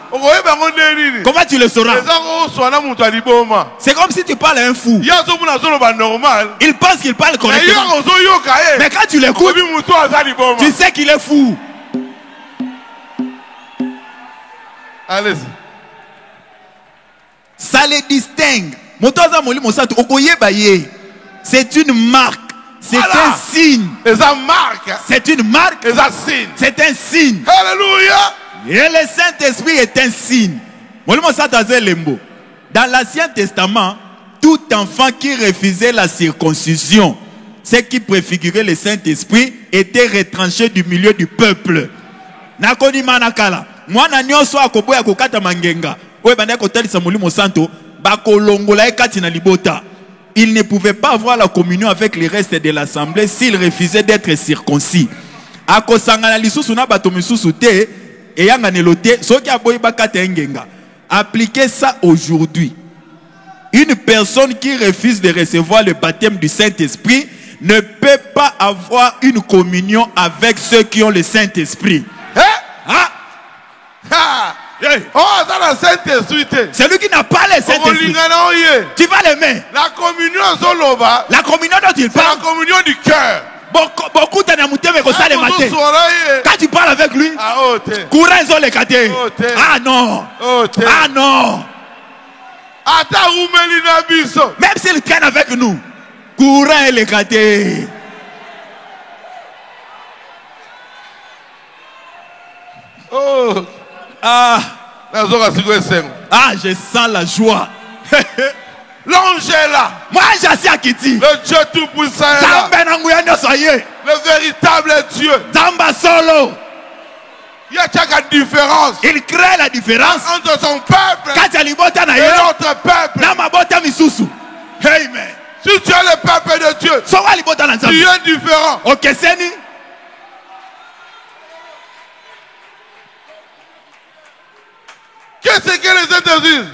Comment tu le sauras? C'est comme si tu parles à un fou. Il pense qu'il parle correctement. Mais quand tu l'écoutes, tu sais qu'il est fou. Allez-y. Ça les distingue. C'est une marque. C'est un signe. C'est une marque. C'est un signe. Alléluia. Et le Saint-Esprit est un signe. Dans l'Ancien Testament, tout enfant qui refusait la circoncision, ce qui préfigurait le Saint-Esprit, était retranché du milieu du peuple. Nakoni manakala. Mwana nyonso akoboya kokata mangenga. Oye banda kotalisa Molimo Santo, bakolongola ekati na libota. Il ne pouvait pas avoir la communion avec les restes de l'assemblée s'il refusait d'être circoncis. Akosangana lisusu na bato misusu te eyanga nelote soki aboyi bakata engenga. Appliquez ça aujourd'hui. Une personne qui refuse de recevoir le baptême du Saint-Esprit ne peut pas avoir une communion avec ceux qui ont le Saint-Esprit. C'est lui qui n'a pas le Saint-Esprit. Tu vas l'aimer. La communion dont il parle, c'est la communion du cœur. Beaucoup de quand tu parles avec lui, ah non. Ah non. Même s'il traîne avec nous, courant et les gâtés. Oh. Ah, je sens la joie. L'ange est là. Moi, j'assis à Kiti. Le Dieu tout-puissant est là. Le véritable Dieu. Solo. Il y a une différence. Il crée la différence entre son peuple et notre peuple. Amen. Si tu es le peuple de Dieu, tu es différent. Okay, Qu'est-ce que les États-Unis?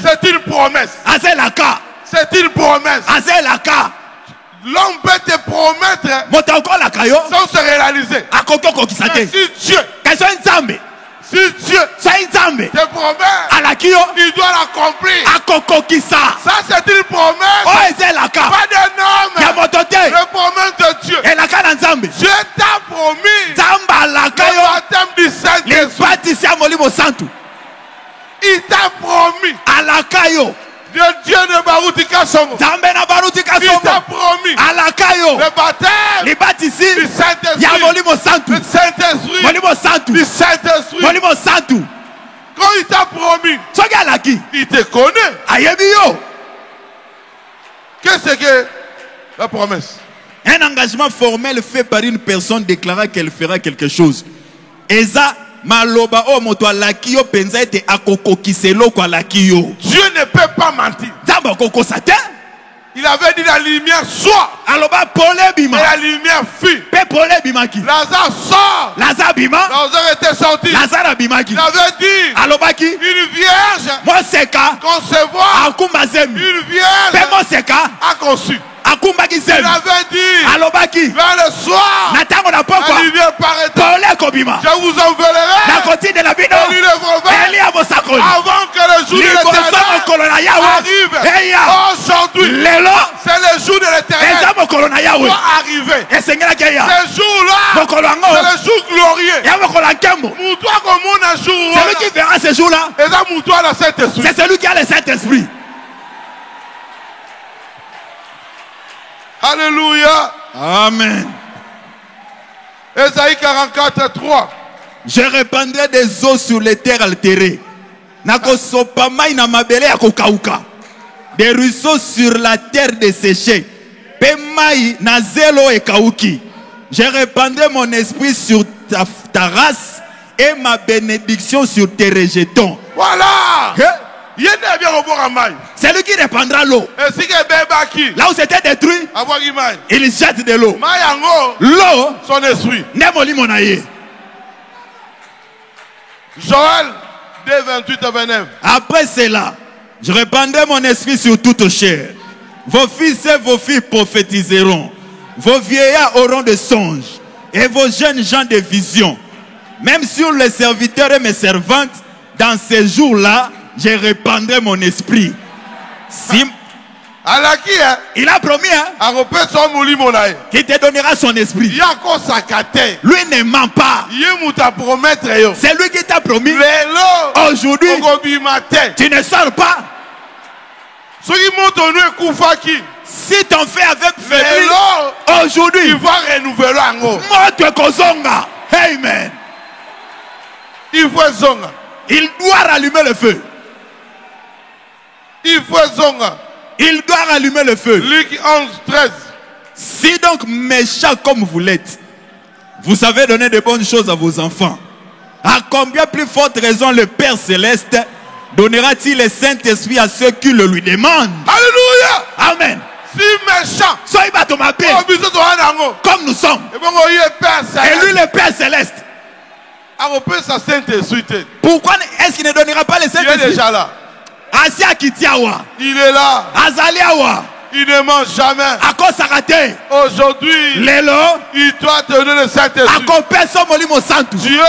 C'est une promesse. C'est une promesse. L'homme peut te promettre sans se réaliser. Mais si Dieu te promet, il doit l'accomplir. Ça c'est une promesse. Pas d'un homme. Le promesse de Dieu. Dieu t'a promis le baptême du Saint-Esprit. Il t'a promis. Dieu ne barutika songo. Il t'a promis le baptême du Saint-Esprit. Quand il t'a promis, il te connaît. Qu'est-ce que la promesse? Un engagement formel fait par une personne déclarant qu'elle fera quelque chose. Eza maloba o moto alakio penza ete akokokiselo kwa lakio. Dieu ne peut pas mentir. Il avait dit la lumière soit. Et la lumière fut. Lazare sort. Lazare était sorti. Il avait dit une vierge concevoir. Une vierge a conçu. Il avait dit vers le soir la lumière paraîtra. Je vous enverrai avant que le jour de l'Éternel arrive. Aujourd'hui c'est le jour de l'Éternel doit arriver. Ce jour-là c'est le jour glorieux. Celui qui verra ce jour-là, c'est celui qui a le Saint-Esprit. Alléluia. Amen. Ésaïe 44, 3. Je répandrai des eaux sur les terres altérées. Des ruisseaux sur la terre desséchée. Je répandrai mon esprit sur ta race et ma bénédiction sur tes rejetons. Voilà. C'est lui qui répandra l'eau. Là où c'était détruit, il jette de l'eau. L'eau, son esprit. Joël 2, 28 à 29. Après cela, je répandrai mon esprit sur toute chair. Vos fils et vos filles prophétiseront. Vos vieillards auront des songes. Et vos jeunes gens des visions. Même sur les serviteurs et mes servantes, dans ces jours-là, je répandrai mon esprit. Si... Il a promis qu'il te donnera son esprit. Lui ne ment pas. C'est lui qui t'a promis. Aujourd'hui, tu ne sors pas. Si ton fait avec faiblesse, aujourd'hui, il va renouveler. Amen. Il faut zonga. Il doit rallumer le feu. Il faut zonga. Il doit rallumer le feu. Luc 11, 13. Si donc méchant comme vous l'êtes, vous savez donner de bonnes choses à vos enfants, à combien plus forte raison le Père Céleste donnera-t-il le Saint-Esprit à ceux qui le lui demandent? Alléluia. Amen. Si méchant, soyez pas ton appel, comme nous sommes. Et lui le Père Céleste. Pourquoi est-ce qu'il ne donnera pas le Saint-Esprit? Il est déjà là. Il est là. Il ne mange jamais. Aujourd'hui, il doit te donner le Saint-Esprit. Dieu,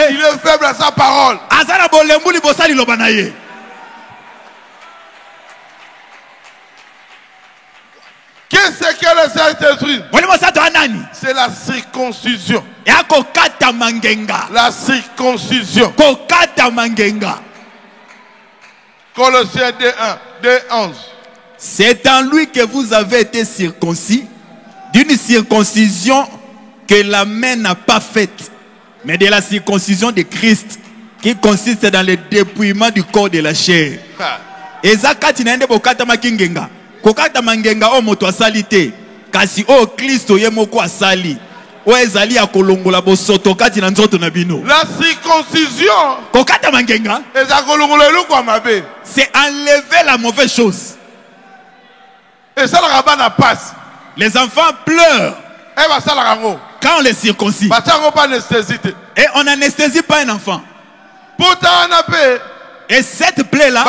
il est faible à sa parole. Qu'est-ce que le Saint-Esprit? C'est la circoncision. La circoncision. Colossiens 2:11. C'est en lui que vous avez été circoncis, d'une circoncision que la main n'a pas faite, mais de la circoncision de Christ, qui consiste dans le dépouillement du corps de la chair. Ezakati naende bokata makingenga, kokata mangenga o moto asali kasi o Kristo ye moko asali. O ezali ya kolongola bosoto kati na nzoto na bino. La circoncision, kokata mangenga, c'est enlever la mauvaise chose. Et ça la passe. Les enfants pleurent quand on les circoncise. Et on n'anesthésie pas un enfant. Et cette plaie-là,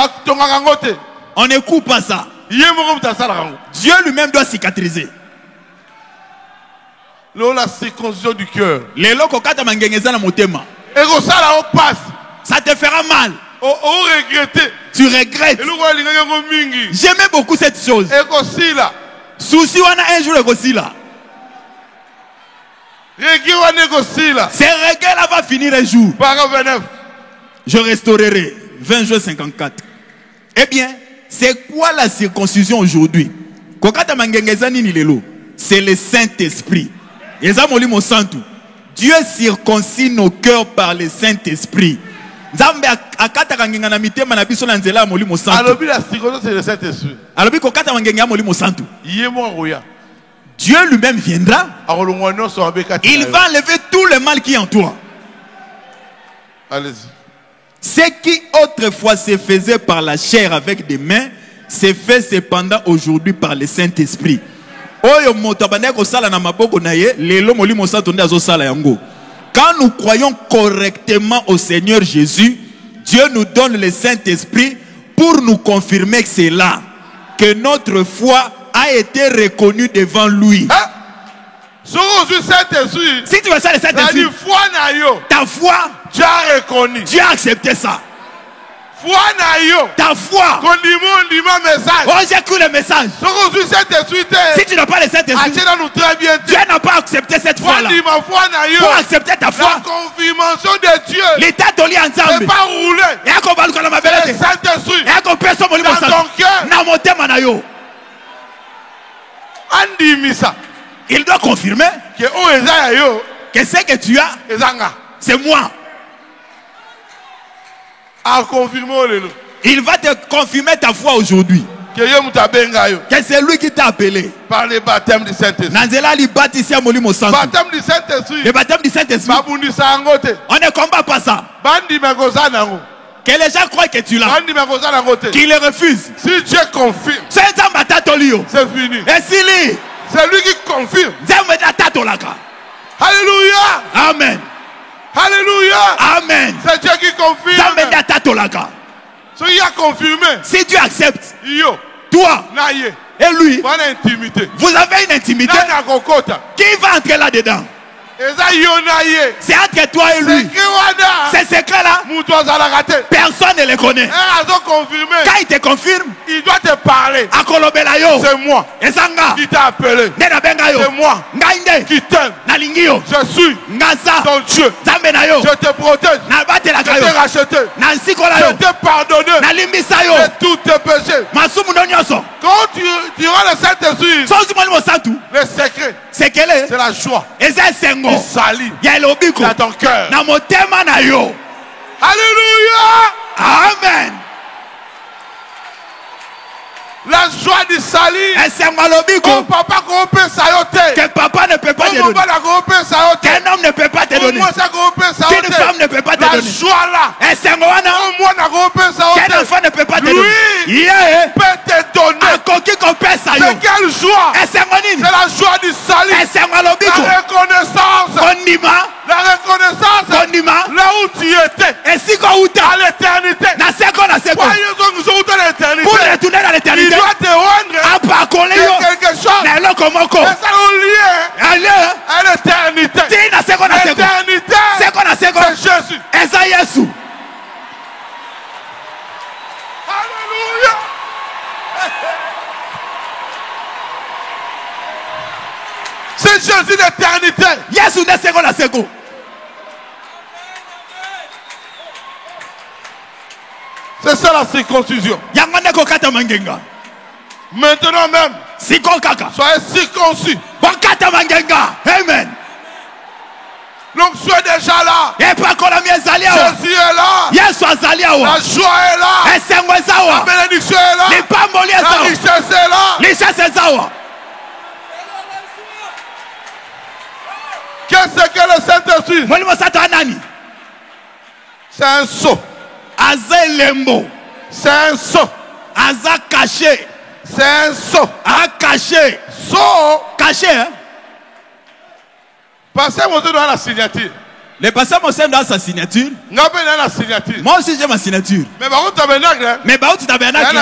on ne coupe pas ça. Dieu lui-même doit cicatriser. La circoncision du cœur. Ça te fera mal. Regretter. Tu regrettes. J'aimais beaucoup cette chose. Souci wana un jour là. Ce regret là va finir un jour. Je restaurerai. 20 juin 54. Eh bien, c'est quoi la circoncision aujourd'hui? C'est le Saint-Esprit. Dieu circoncit nos cœurs par le Saint-Esprit. Zambe akata ngengana mitema na biso na nzela molimo santo. Alobi la circoncision c'est le Saint-Esprit. Alobi ko kata ngengana molimo santo. Yemo roya. Dieu lui-même viendra. Il va enlever tout le mal qui est en toi. Allez-y. Ce qui autrefois se faisait par la chair avec des mains, se fait cependant aujourd'hui par le Saint-Esprit. Oyo moto abandé ko sala na maboko na ye, lelo molimo santo nde azo sala yango. Quand nous croyons correctement au Seigneur Jésus, Dieu nous donne le Saint-Esprit pour nous confirmer que c'est là que notre foi a été reconnue devant lui. Si tu veux ça le Saint-Esprit, ta foi, Dieu a reconnu. Dieu a accepté ça. Ta foi. Oh, j'ai cru le message. Si tu n'as pas le Saint-Esprit, Dieu n'a pas accepté cette foi-là. Pour accepter ta foi, la confirmation de Dieu l'État te lit ensemble. n'est pas roulé. Le Saint-Esprit dans ton cœur. Il doit confirmer que ce que tu as, c'est moi. Il va te confirmer ta foi aujourd'hui. Que c'est lui qui t'a appelé. Par le baptême du Saint-Esprit. Baptême du Saint-Esprit. Le baptême du Saint-Esprit. On ne combat pas ça. Que les gens croient que tu l'as. Qu'ils le refusent. Si Dieu confirme, c'est fini. Et si c'est lui qui confirme. Alléluia. Amen. Alléluia. Amen. C'est Dieu qui confirme. So, il a confirmé. Si Dieu accepte, yo, toi et lui, vous avez une intimité. Qui va entrer là-dedans? C'est entre toi et lui. Ces secrets-là, personne ne les connaît. Quand il te confirme, il doit te parler. C'est moi qui t'a appelé. C'est moi qui t'aime. Je suis ton Dieu. Je te protège. Je t'ai racheté. Je t'ai pardonné de tous tes péchés. Quand tu auras le Saint-Esprit, le secret, c'est la joie. Il s'allie dans ton cœur. Alléluia. Amen. La joie du salut. Que papa ne peut pas te donner. Qu'un homme ne peut pas te donner. Qu'une femme ne peut pas te donner. La joie là. Qu'un enfant ne peut pas te donner. Lui peut te donner. C'est quelle joie? C'est la joie du salut. La reconnaissance. La reconnaissance. Là où tu étais. À l'éternité. Pour retourner à l'éternité. Il doit te rendre quelque chose. C'est lié à l'éternité. L'éternité, c'est Jésus. Alléluia. C'est Jésus l'éternité. C'est ça la circoncision. Maintenant même, soyez circoncis. Amen. Donc soyez déjà là. Jésus est là. La joie est là. La bénédiction est là. La richesse est là. Qu'est-ce que le Saint-Esprit? C'est un sceau. C'est un sceau. C'est un sceau. Caché. Sceau. Caché, hein? Passez mon dans la signature. Le pasteur Mosem dans sa signature. Moi aussi j'ai ma signature. Mais Baouti Tabernacle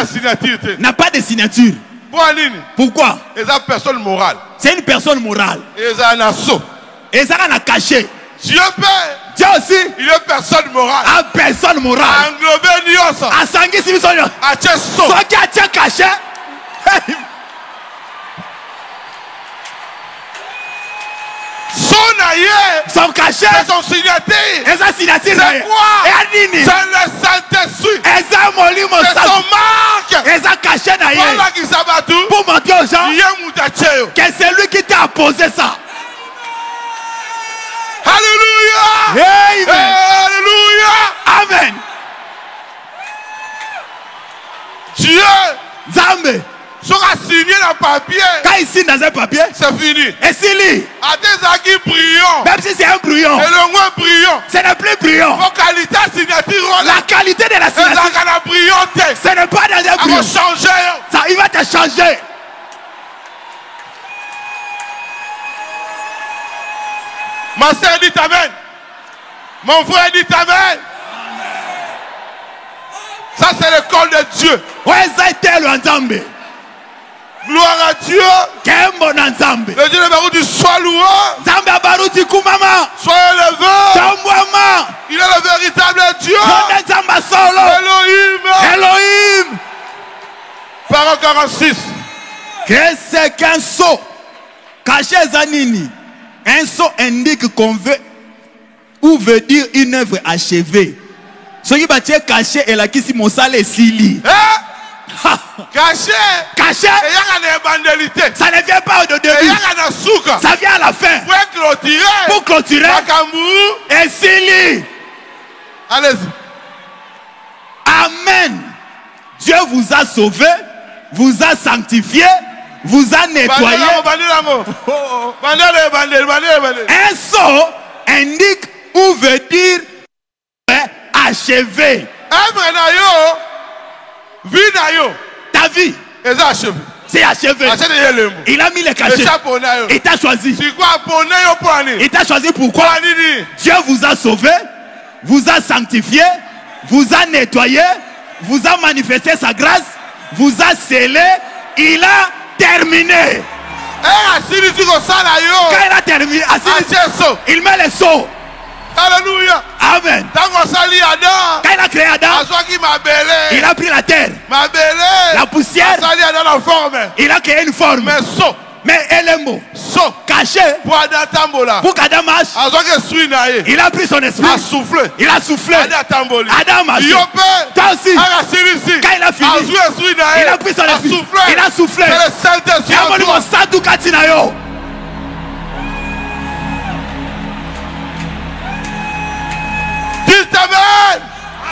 n'a pas de signature. Pourquoi? C'est une personne morale. Et ça n'a caché. Dieu aussi. Il est personne morale. Personne morale. À Sangui Sibisonio. À Tchesso. Caché. Son cachet, son signature. C'est quoi? C'est le Saint-Esprit. C'est son marque. Pour montrer aux gens que c'est lui qui t'a posé ça. Alléluia. Amen. Alléluia. Amen. Dieu. Zambé. Sera signé dans le papier. Quand il signe dans un papier, c'est fini. Et s'il lit, à des acquis brillants. Même si c'est un brouillon, et le moins brillant, ce n'est plus brillant. Qualité signature, la qualité de la signature, ce n'est pas dans un brouillon. Ça, il va te changer. Ma soeur dit amen. Mon frère dit amen. Ça c'est l'école de Dieu. Gloire à Dieu. Le Dieu de Barouti soit loué. Soyez élevé. Il est le véritable Dieu. Elohim. Parole 46. Qu'est-ce que c'est qu'un sceau? Caché Zanini. Un sceau indique qu'on veut ou veut dire une œuvre achevée. Ce qui va être caché et là qui si mon sale est sili. Caché. Ça ne vient pas au début. Ça vient à la fin. Pour clôturer. Et sili. Allez-y. Amen. Dieu vous a sauvé, vous a sanctifié, vous a nettoyé. Un sceau indique ou veut dire achevé. Ta vie, c'est achevé. Il a mis les cachets. Il t'a choisi. Il t'a choisi pourquoi? Dieu vous a sauvé, vous a sanctifié, vous a nettoyé, vous a manifesté sa grâce, vous a scellé. Il a terminé. Quand il a terminé, il met les seaux. Alléluia. Amen. Quand il a créé Adam, il a pris la terre, la poussière, il a créé une forme. Mais elle est mot caché pour qu'Adam marche. Il a pris son esprit, il a soufflé. Adam marche. Toi aussi, quand il a fini, il a pris son esprit, il a soufflé.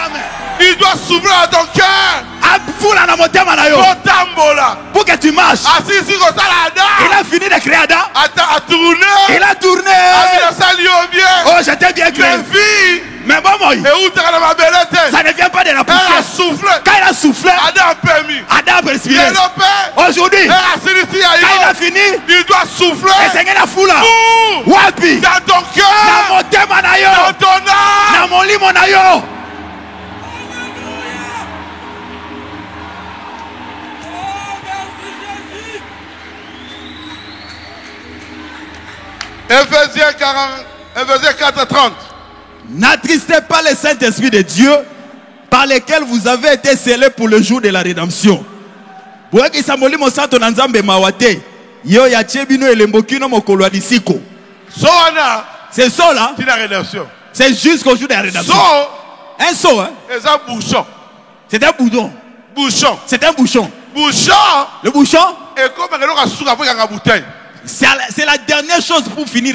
Amen. Il doit s'ouvrir à ton cœur. Pour que tu marches. Il a fini de créer Adam. Il a tourné. Oh, j'étais bien créé. Mais bon, ça ne vient pas de la poussière. Quand il a soufflé, Adam a respiré. Aujourd'hui, quand il a fini, il doit souffler. Et c'est la foule. Wapi. Dans ton cœur. Dans ton âme. Ephésiens 4:30. N'attristez pas le Saint-Esprit de Dieu par lequel vous avez été scellés pour le jour de la rédemption. C'est ça là. C'est jusqu'au jour de la rédemption. Un seau, hein? C'est un bouchon. C'est un bouchon. Le bouchon. C'est la dernière chose pour finir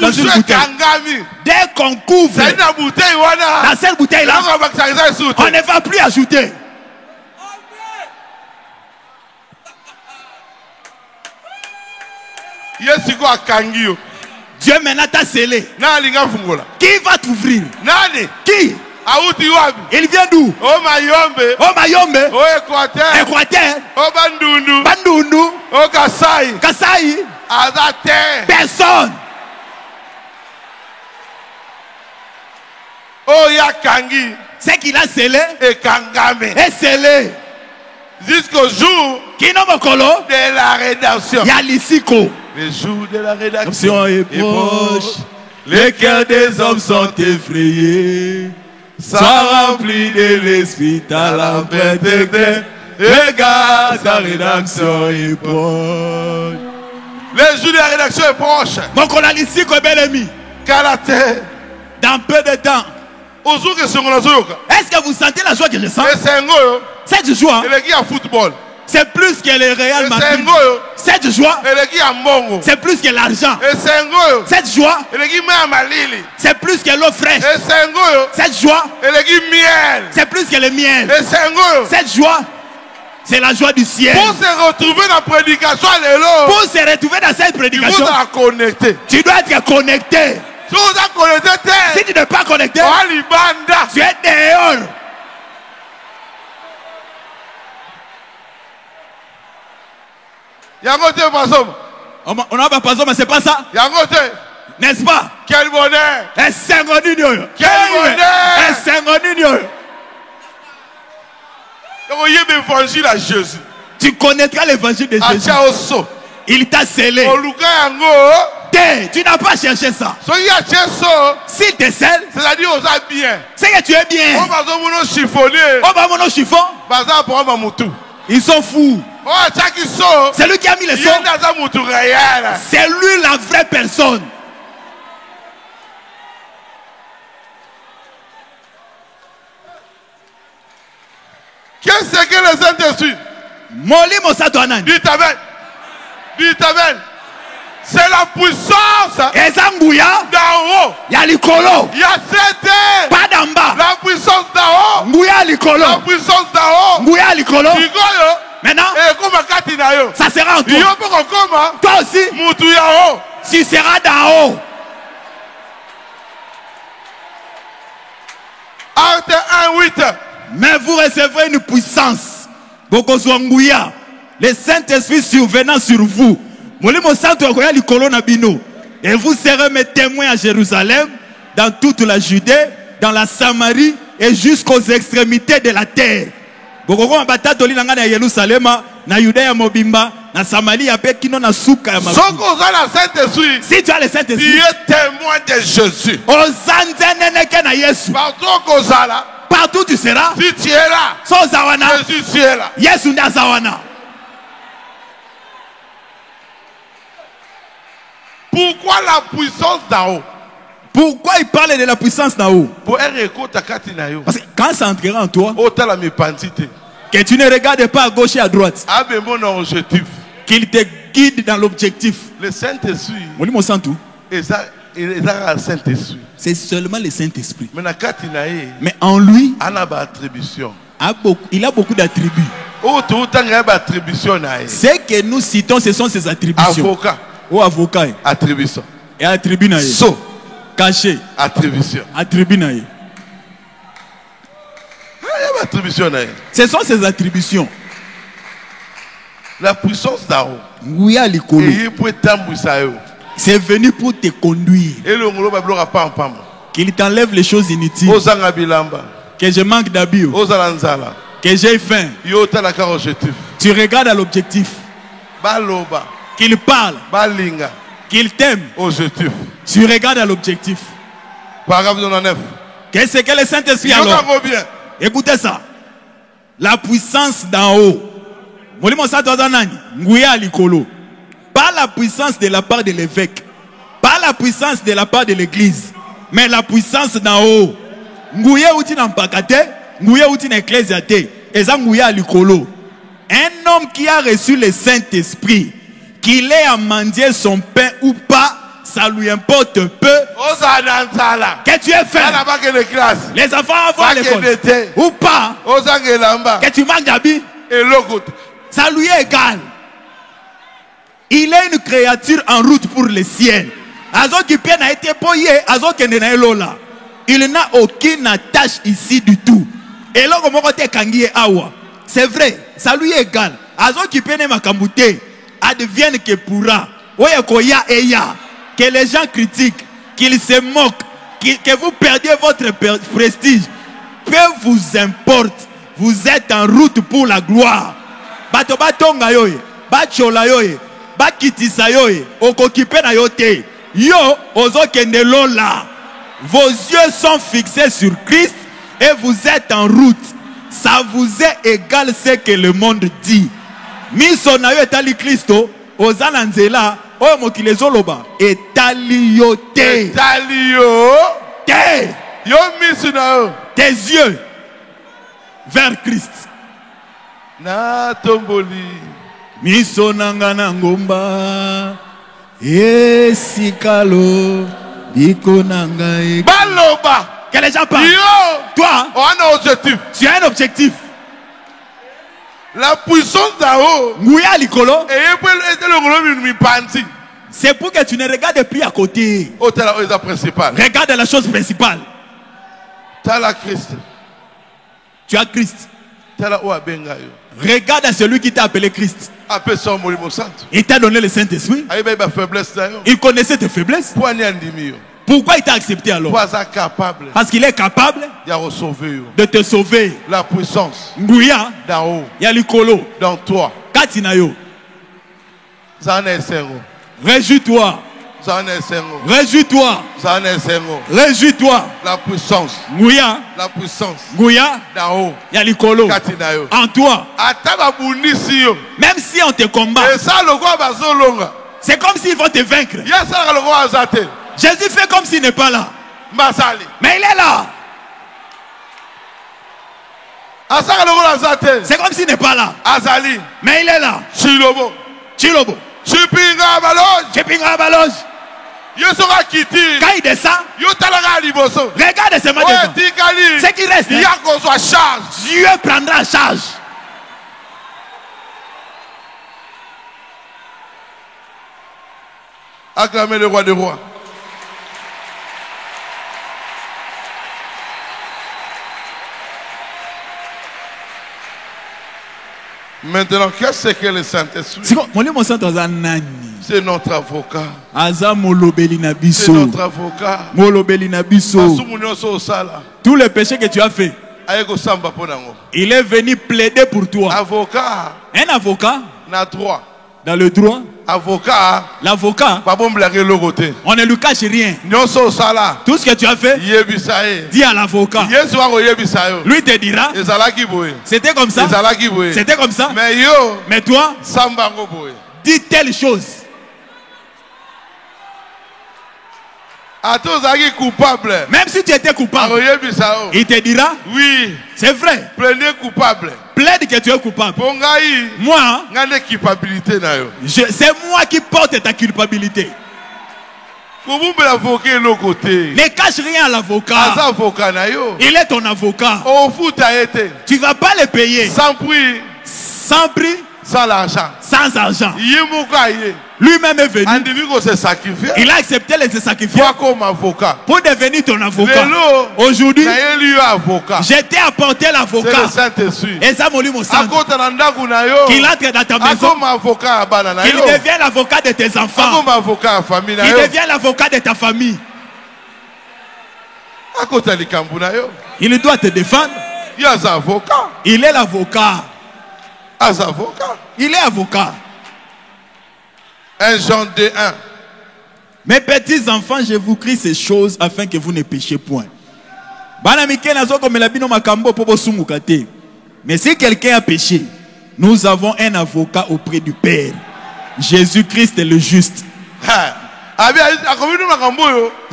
dans une bouteille. Dès qu'on couvre dans cette bouteille là, on ne va plus ajouter. Dieu maintenant t'a scellé. Qui va t'ouvrir? Qui? Il vient d'où? Oh Mayombe. Oh Équateur. Oh Bandundu. Oh Kasai. Personne. Oh Yakangi. C'est qu'il a scellé et Kangame. Et scellé jusqu'au jour de la rédemption. Yalisiko. Le jour de la rédemption est proche. Les cœurs des hommes sont effrayés. Sois rempli de l'esprit à la paix. Regarde, sa rédemption est proche. Le jour de la rédemption est proche. Donc on a ici comme bel ami. Dans peu de temps. Est-ce que vous sentez la joie que je sens? Cette joie, c'est plus que le Real Madrid. Cette joie, c'est plus que l'argent. Cette joie, c'est plus que l'eau fraîche. Cette joie, c'est plus que le miel. Cette joie, c'est la joie du ciel. Pour se retrouver dans la prédication, pour se retrouver dans cette prédication, tu dois être connecté. Si tu n'es pas connecté, tu es dehors. On n'a pas mais c'est pas ça. N'est-ce pas? Quel bonheur. Quel bonheur. L'évangile à Jésus. Tu connaîtras l'évangile de Jésus. Il t'a scellé. Tu n'as pas cherché ça. S'il te scelle, c'est que tu es bien. Ils sont fous. C'est lui qui a mis les sons. C'est lui la vraie personne. Qu'est-ce que le Saint-Esprit? Dites Amen. Dites Amen. C'est la puissance d'en haut. Il y a l'icolo. Il y a cette terre. Pas d'en bas. La puissance d'en haut. La puissance d'en haut. Maintenant, ça sera en toi. Toi aussi, tu seras d'en haut. Acte 1:8. Mais vous recevrez une puissance. Le Saint-Esprit survenant sur vous. Et vous serez mes témoins à Jérusalem, dans toute la Judée, dans la Samarie et jusqu'aux extrémités de la terre. Na Samarie ya pe kino na suka ya mafuta. Si tu as le Saint-Esprit, tu es témoin de Jésus. Partout tu seras. Si tu es là, Jésus est là. Yesu ndi azawana. Pourquoi la puissance d'en haut? Pourquoi il parle de la puissance d'en haut? Parce que quand ça entrera en toi, que tu ne regardes pas à gauche et à droite, qu'il te guide dans l'objectif. Le Saint-Esprit, c'est seulement le Saint-Esprit. Mais en lui, il a beaucoup d'attributs. Ce que nous citons, ce sont ses attributions. Avocat. Ou avocat. Attribution. Et attribut naïe. So. Caché. Attribution. Attribut naïe. Ce sont ses attributions. La puissance d'Ao. Oui, à l'école. C'est venu pour te conduire. Qu'il t'enlève les choses inutiles. Que je manque d'habits. Que j'ai faim. Tu regardes à l'objectif. Qu'il parle. Qu'il t'aime. Tu regardes à l'objectif. Paragraphe 99. Qu'est-ce que le Saint-Esprit alors? Écoutez ça. La puissance d'en haut. Pas la puissance de la part de l'évêque. Pas la puissance de la part de l'église. Mais la puissance d'en haut. Un homme qui a reçu le Saint-Esprit, qu'il ait à mendier son pain ou pas, ça lui importe peu. Que tu aies faim. Les enfants vont à l'école. Ou pas. Que tu manques d'habits. Ça lui est égal. Il est une créature en route pour le ciel. Il n'a aucune attache ici du tout. Et là, c'est vrai, ça lui est égal. Advienne que pourra. Que les gens critiquent, qu'ils se moquent, que vous perdiez votre prestige. Peu vous importe. Vous êtes en route pour la gloire. Bato batonga yoye, bachola yoye, bakitisa yoye, okokipe na yote. Yo, ozo kende lola. Vos yeux sont fixés sur Christ et vous êtes en route. Ça vous est égal ce que le monde dit. Miso na yo etali Christo, ozalanzela, oyo mokilezo loba, etali yo te. Etali yo te. Yo miso na yo. Tes yeux vers Christ. Na tomboli miso nanga na ngomba esikalo biko nanga e baloba que les gens parlent. Toi, on a un objectif. Tu as un objectif. La puissance d'Ao. C'est pour que tu ne regardes plus à côté. Regarde la chose principale. Tu as Christ. Regarde à celui qui t'a appelé Christ. Il t'a donné le Saint-Esprit. Il connaissait tes faiblesses. Pourquoi il t'a accepté alors? Parce qu'il est capable de te sauver. La puissance d'en haut. Dans toi. Réjouis-toi. Réjouis-toi. Réjouis-toi. La puissance. La puissance. D'en haut. En toi. Même si on te combat. C'est comme s'ils vont te vaincre. Jésus fait comme s'il n'est pas là. Mais il est là. C'est comme s'il n'est pas là. Mais il est là. Chilobo. Chipinga Baloge. Quand il descend, regarde ce matin. Ce qui reste, Dieu prendra charge. Acclamez le roi des rois. Maintenant, qu'est-ce que le Saint-Esprit? C'est notre avocat. C'est notre avocat. Tous les péchés que tu as fait, il est venu plaider pour toi. Avocat. Un avocat Dans le droit, avocat, l'avocat, on ne lui cache rien. Tout ce que tu as fait, dis à l'avocat. Lui te dira, c'était comme ça. C'était comme ça. Mais toi, dis telle chose. Même si tu étais coupable, il te dira, oui, c'est vrai. Prenez coupable. Plaide que tu es coupable. Moi, c'est moi qui porte ta culpabilité. Ne cache rien à l'avocat. Il est ton avocat. Tu ne vas pas le payer. Sans prix. Sans l'argent. Sans argent. Lui-même est venu. Il a accepté de se sacrifier pour devenir ton avocat. Aujourd'hui, je t'ai apporté l'avocat. Et ça m'a dit mon sang. Qu'il entre dans ta maison. Qu'il devienne l'avocat de tes enfants. Qu'il devienne l'avocat de ta famille. Il doit te défendre. Il est l'avocat. Il est avocat. 1 Jean 2:1. Mes petits enfants, je vous crie ces choses afin que vous ne péchiez point. Mais si quelqu'un a péché, nous avons un avocat auprès du Père, Jésus-Christ est le juste. Je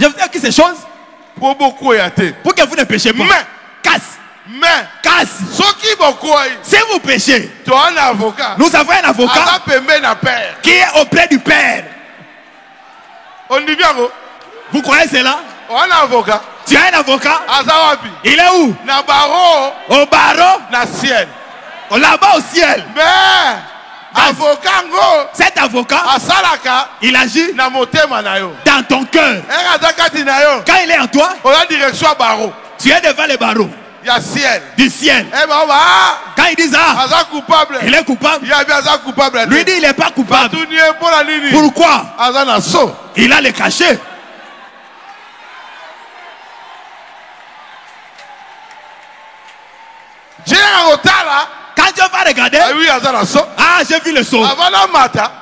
vous dis ces choses pour que vous ne péchiez pas. Casse. Si vous péchez, nous avons un avocat qui est auprès du Père. Vous croyez cela? Tu as un avocat? Il est où? Au barreau? Là-bas au ciel. Cet avocat, il agit dans ton cœur. Quand il est en toi, tu es devant le barreau du ciel. Quand il dit il est coupable. Lui dit il n'est pas coupable. Pourquoi? Il a le cachet. Quand tu vas regarder, j'ai vu le saut.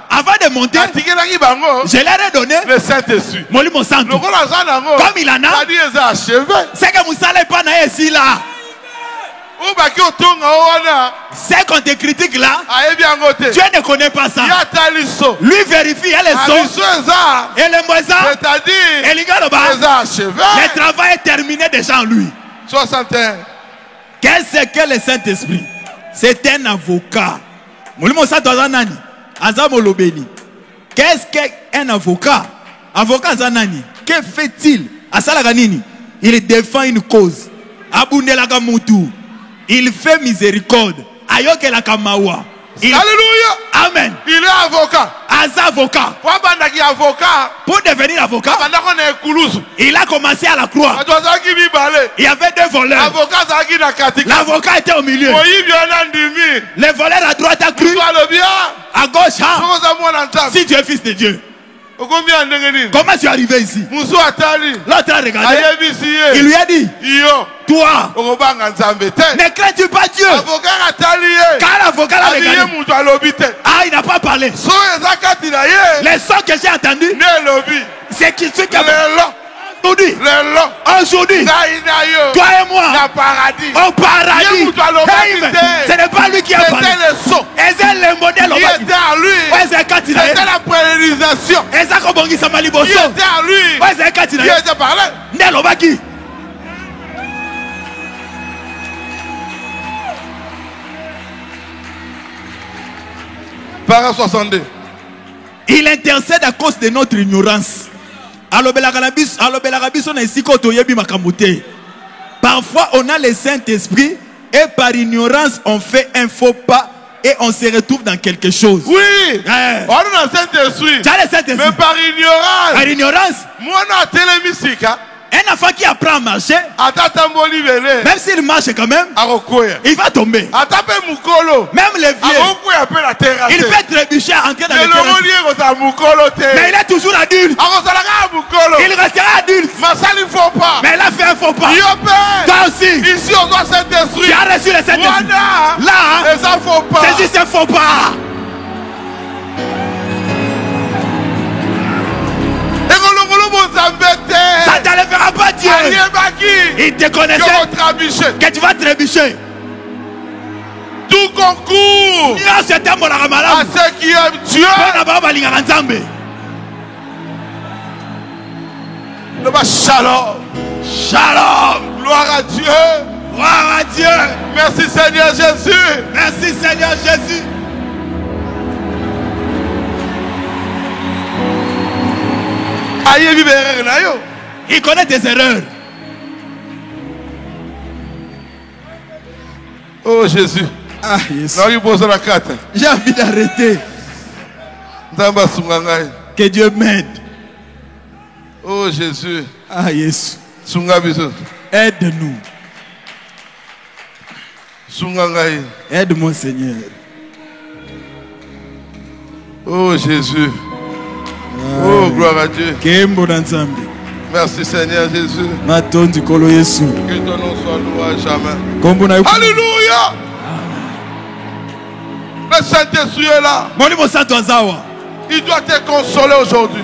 Avant de monter, je leur ai donné le Saint-Esprit. Comme il en a, c'est que vous ne savez pas ici là. C'est qu'on te critique là, tu ne connais pas ça. Lui vérifie, il y a les sons et les moisons et les gars là-bas. Le travail est terminé déjà en lui. 61. Qu'est-ce que le Saint-Esprit? C'est un avocat. Qu'est-ce qu'un avocat? Avocat Zanani, que fait-il? Il défend une cause. Il fait miséricorde. Alléluia. Amen. Il est avocat. Avocat. Pour devenir avocat, il a commencé à la croix. Il y avait deux voleurs. L'avocat était au milieu. Les voleurs à droite a cru. À gauche, si tu es fils de Dieu. Comment tu es arrivé ici? L'autre a regardé. Il lui a dit, toi, ne crains-tu pas Dieu? Quand l'avocat l'a regardé, il n'a pas parlé. Les sons que j'ai entendus, c'est qui ce que aujourd'hui, toi et moi, au paradis, ce n'est pas lui qui a parlé. C'est le modèle. Il était à lui. C'était la préréalisation. Il était à lui. Il était parlé. Parole 62. Il intercède à cause de notre ignorance. Parfois on a le Saint-Esprit et par ignorance on fait un faux pas et on se retrouve dans quelque chose. Oui, on a le Saint-Esprit. Mais par ignorance. Par ignorance. Moi, on a un enfant qui apprend à marcher, même s'il marche quand même, il va tomber. Même les vieux, il peut trébucher à entrer dans le terrain. Mais il est toujours adulte. Il restera adulte. Mais il a fait un faux pas. Toi aussi, ici on doit Saint-Esprit. Tu as reçu le Saint-Esprit. Là, c'est juste un faux pas. Il te connaissait que tu vas trébucher. Tout concours à ceux qui aiment Dieu. Shalom. Shalom. Gloire à Dieu. Gloire à Dieu. Merci Seigneur Jésus. Merci Seigneur Jésus. Il connaît tes erreurs. Oh Jésus. Ah, yes. J'ai envie d'arrêter. Que Dieu m'aide. Oh Jésus. Ah, yes. Aide-nous. Aide-moi, Seigneur. Oh Jésus. Oh, gloire à Dieu. Merci Seigneur Jésus. Que ton nom soit loué à jamais. Alléluia. Le Saint-Esprit est là. Il doit te consoler aujourd'hui.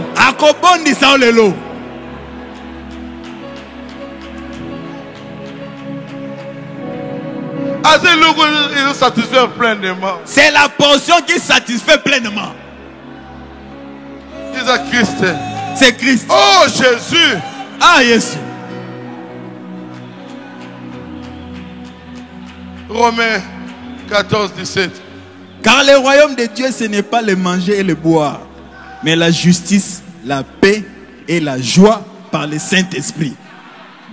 Il satisfait pleinement. C'est la portion qui satisfait pleinement. C'est Christ. Oh Jésus. Ah Jésus. Romains 14, 17. Car le royaume de Dieu, ce n'est pas le manger et le boire, mais la justice, la paix et la joie par le Saint-Esprit.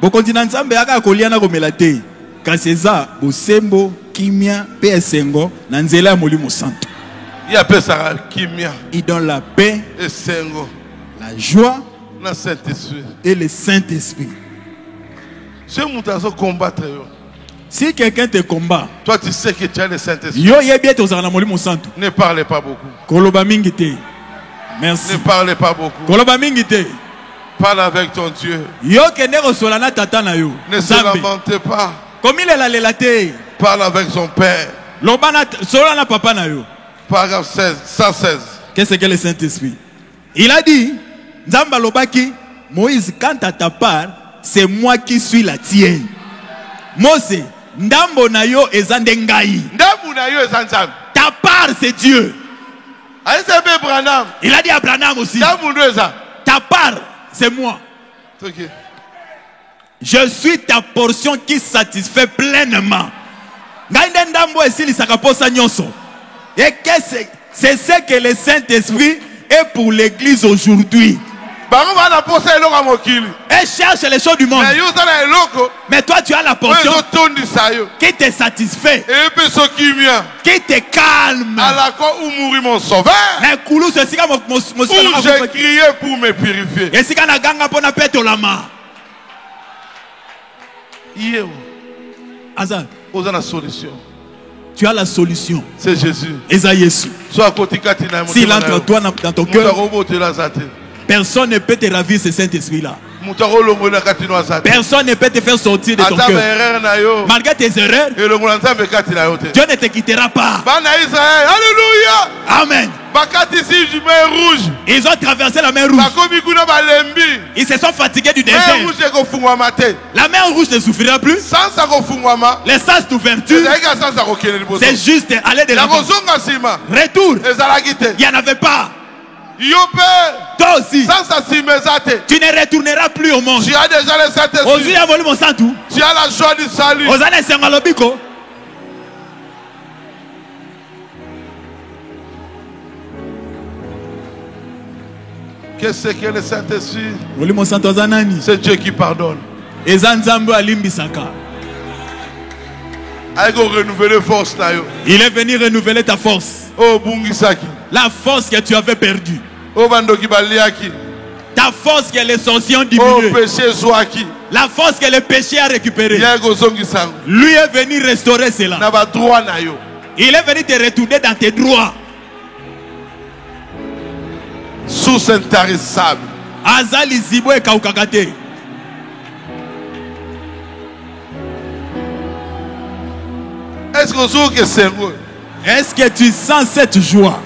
Il donne la paix, la joie et le Saint-Esprit. Si quelqu'un te combat, toi tu sais que tu as le Saint-Esprit. Ne parlez pas beaucoup. Merci. Ne parlez pas beaucoup. Parle avec ton Dieu. Ne se lamentez pas. Parle avec son Père. Paragraphe 116. Qu'est-ce que le Saint-Esprit? Il a dit, Nzamba Lobaki, Moïse, quant à ta part, c'est moi qui suis la tienne. Mose, Ndambo Nayo ezandengai. Ta part, c'est Dieu. Il a dit à Branham aussi. Ta part, c'est moi. Je suis ta portion qui satisfait pleinement. Et c'est ce que le Saint-Esprit est pour l'église aujourd'hui. Et cherche les choses du monde. Mais toi tu as la portion qui te satisfait, qui te calme. Mais où j'ai crié pour me purifier. Solution. Tu as la solution. C'est Jésus. S'il entre toi dans ton cœur, personne ne peut te ravir ce Saint-Esprit-là. Personne ne peut te faire sortir de ton cœur. Malgré tes erreurs, Dieu ne te quittera pas. Alléluia. Amen. Ils ont traversé la mer rouge. Ils se sont fatigués du désert. La mer rouge ne souffrira plus. Les sens d'ouverture, c'est juste aller de l'avant. Retour, il n'y en avait pas. Toi aussi, tu ne retourneras plus au monde. Tu as déjà le Saint-Esprit. Tu as la joie du salut. Qu'est-ce que le Saint-Esprit? C'est Dieu qui pardonne. Il est venu renouveler ta force. La force que tu avais perdue. Ta force que les sorciers ont diminuée. La force que le péché a récupérée. Lui est venu restaurer cela. Il est venu te retourner dans tes droits. Source intarissable. Est-ce que tu sens cette joie?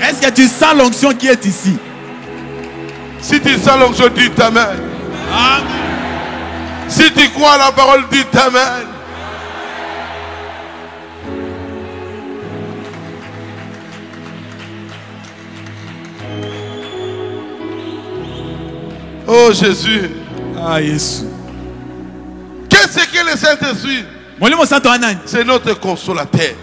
Est-ce que tu sens l'onction qui est ici? Si tu sens l'onction, dis ta main. Amen. Si tu crois à la parole, dis Amen. Oh Jésus. Ah Jésus. Qu'est-ce que le Saint-Esprit? C'est notre consolateur.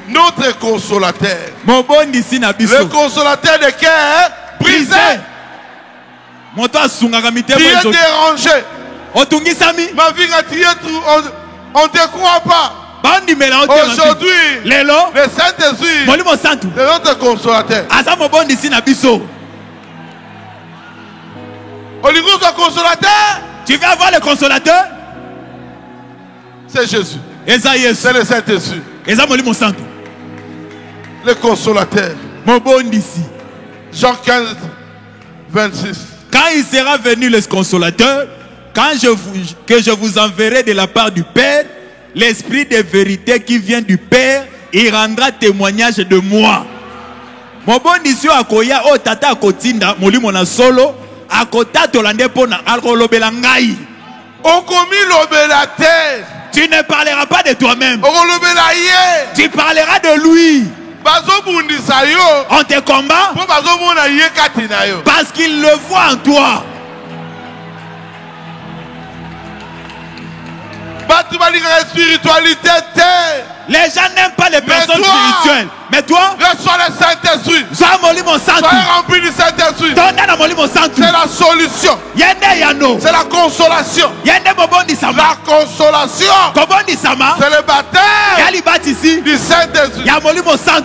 Notre consolateur. Le consolateur de cœur brisé. Tu es dérangé. Ma vie on ne te croit pas. Aujourd'hui, le Saint-Esprit c'est notre consolateur. Consolateur. Tu veux avoir le consolateur? C'est Jésus. C'est le Saint-Esprit. Le consolateur. Jean 15, 26. Quand il sera venu le consolateur, que je vous enverrai de la part du Père, l'Esprit de vérité qui vient du Père, il rendra témoignage de moi. Mobondisi akoya o tata akotinda molimo na solo akota tolande pona alkolobela ngai. Okomi lobela te. Tu ne parleras pas de toi-même. Okolobela ye. Tu parleras de lui. Bazobundisa yo. On te combat po bazomona ye katina yo. Parce qu'il le voit en toi. Spiritualité. Les gens n'aiment pas les personnes spirituelles. Mais toi, reçois le Saint-Esprit. Sois rempli du Saint-Esprit. C'est la solution. C'est la consolation. La consolation. C'est le baptême du Saint-Esprit.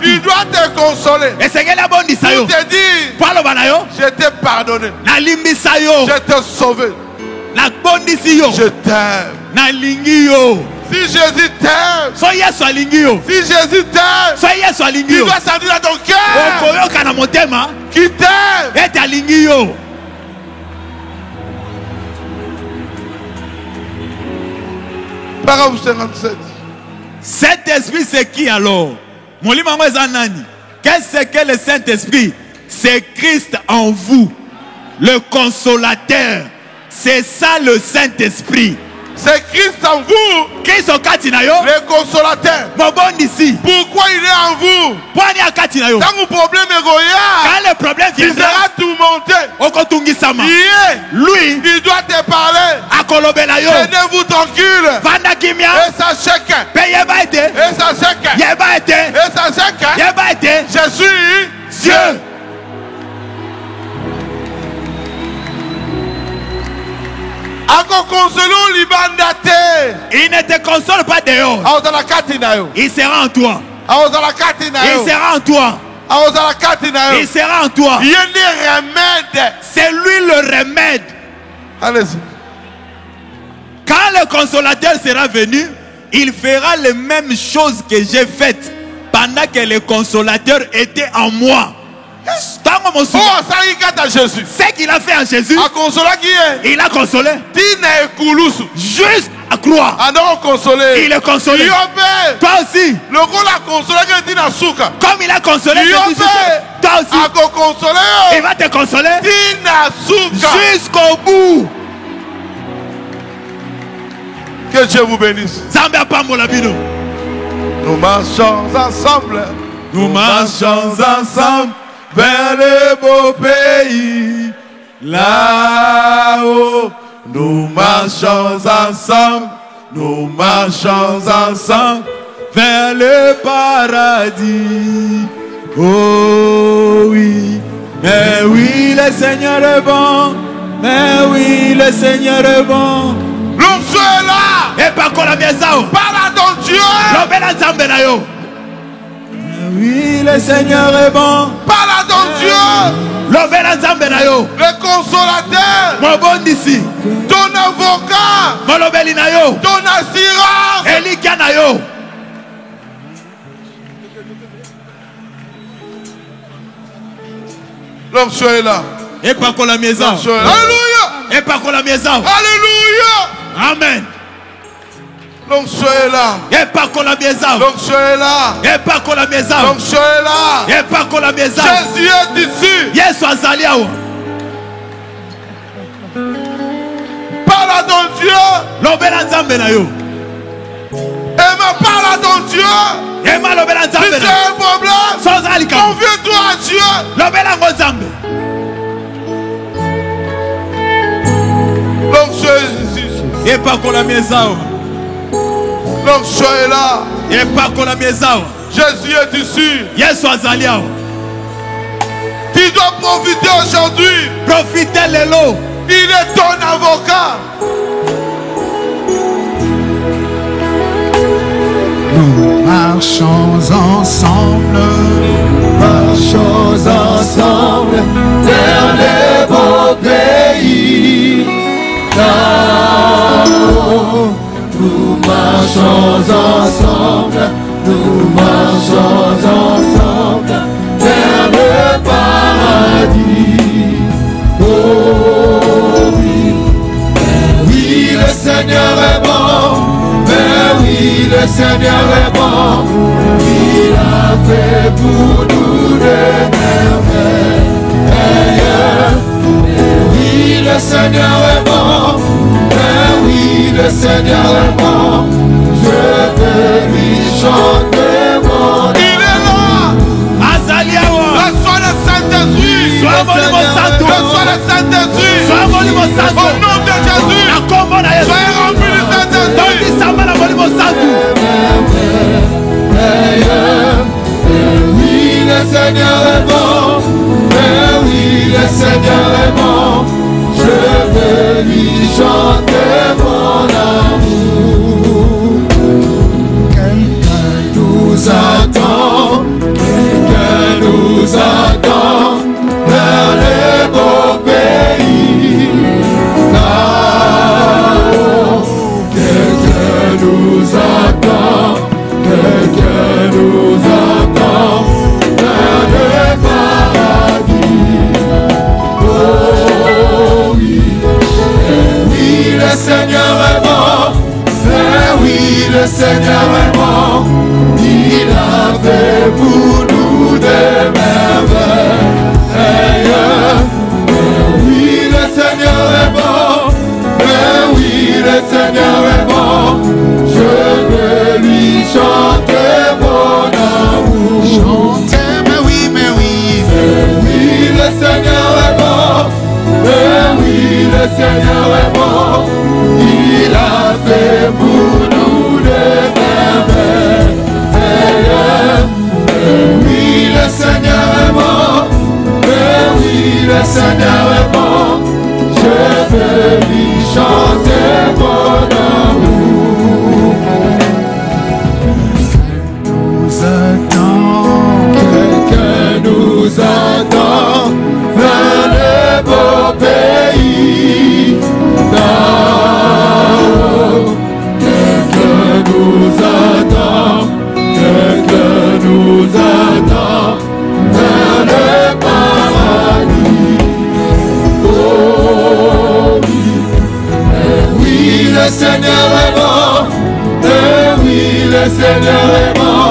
Il doit te consoler. Il te dit, je t'ai pardonné. Je t'ai sauvé. Je t'aime. Si Jésus t'aime, si Jésus t'aime, il doit sentir dans ton cœur qui t'aime. Paragraphe 57. Cet esprit c'est qui alors? Qu'est-ce que le Saint-Esprit? C'est Christ en vous, le consolateur. C'est ça le Saint-Esprit. C'est Christ en vous, le consolateur. Pourquoi il est en vous? Quand le problème est il sera tourmenté. Lui, il doit te parler. Tenez-vous tranquille. Et sachez que je suis Dieu. Il ne te console pas dehors. Il sera en toi. Il sera en toi. Il sera en toi. C'est lui le remède. Allez-y. Quand le consolateur sera venu, il fera les mêmes choses que j'ai faites pendant que le consolateur était en moi. Ce qu'il a fait en Jésus, il a consolé. Juste à croire. Il est consolé. Toi aussi. Comme il a consolé Jésus, toi aussi. Il va te consoler jusqu'au bout. Que Dieu vous bénisse. Nous marchons ensemble. Nous marchons ensemble vers le beau pays. Là-haut, nous marchons ensemble. Nous marchons ensemble vers le paradis. Oh oui, mais oui, le Seigneur est bon. Mais oui, le Seigneur est bon. L'onction est là. Et par quoi la maison? Parle à ton Dieu. Oui, le Seigneur est bon. Parle à ton Dieu. Le consolateur. Ton avocat. Ton assurance. L'onction est là. Et par quoi la maison? Alléluia. Et par quoi la maison? Alléluia. Amen. L'onction est là. Et pas qu'on la maison. L'onction est là. Et pas qu'on la maison. L'onction est là. Et pas qu'on la maison. Jésus est ici. Yes, Azalia. à ton Dieu. Lobela nzambe na yo. Et me parle à ton Dieu. Ema lobela Si nzambe tu na yo. as un problème, Sans alika. confie-toi à Dieu. Lobela ngo nzambe. L'onction est ici. Epakola miezao. L'onction est là. Epakola miezao. Jésus est ici. Yesu azali awa. Tu dois profiter aujourd'hui. Profitez lelo. Il est ton avocat. Nous marchons ensemble. Marchons ensemble vers les beaux pays. Là-haut, nous marchons ensemble. Nous marchons ensemble vers le paradis. Oh oui, oui le Seigneur est bon. Mais oui le Seigneur est bon. Il a fait pour nous des merveilles. Oui le Seigneur est bon. Mais oui le Seigneur est bon. Je veux lui chanter mon nom. Il est là. Azali awa. Reçois le Saint-Esprit. Sois le Saint-Esprit. Reçois le Saint-Esprit. Sois le Saint-Esprit. Au nom de Jésus. Na kombo na Yesu. Soyez remplis du Saint-Esprit. Tondi samba na molimo santu. Oui, le Seigneur est bon. Mais oui, le Seigneur est bon. Je veux lui chanter mon amour. Quelqu'un nous attend. Quelqu'un nous attend. Vers les beaux pays. Là-haut, quelqu'un nous attend. Quelqu'un nous attend vers le paradis. Oh oui, oui le Seigneur est bon. Mais oui le Seigneur est bon. Il a fait pour nous des merveilles. Oui le Seigneur est bon. Mais oui le Seigneur est bon. Je veux lui chanter mon amour. Chantez, mais oui, mais oui. Oui, le Seigneur est bon. Mais oui, le Seigneur est bon. Il a fait pour nous des merveilles. Oui, le Seigneur est bon. Mais oui, le Seigneur est bon. Je veux lui chanter mon amour. Quelqu'un nous attend vers les beaux pays. Là-haut, quelqu'un nous attend. Quelqu'un nous attend vers le paradis. Oh oui, oui le Seigneur est bon. Oui, le Seigneur est bon.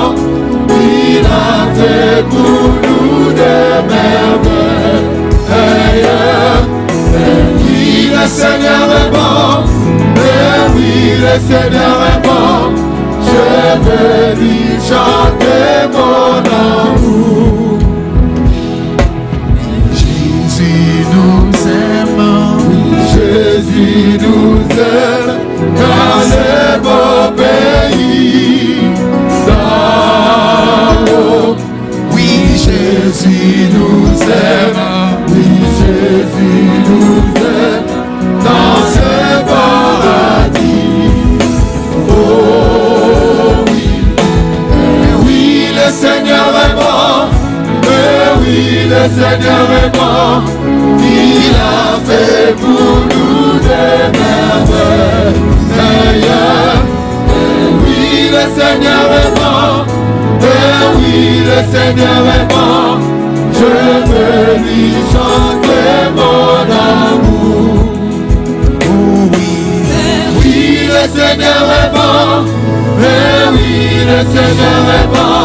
Il a fait pour nous des merveilles. Oui, le Seigneur est bon. Oui, le Seigneur est bon. Je veux lui chanter mon amour. Jésus nous aime. Oui, Jésus nous aime dans les beaux pays. Là-haut, Oui, Jésus nous aime. Oui, Jésus nous aime dans ce paradis. Oh oui, oui le Seigneur est bon. Oui, le Seigneur est bon. Il a fait pour nous des merveilles. Oui, le Seigneur est bon. Oui, le Seigneur est bon. Je veux lui chanter mon amour. oh oui. Oui, le Seigneur est bon. Oui, le Seigneur est bon.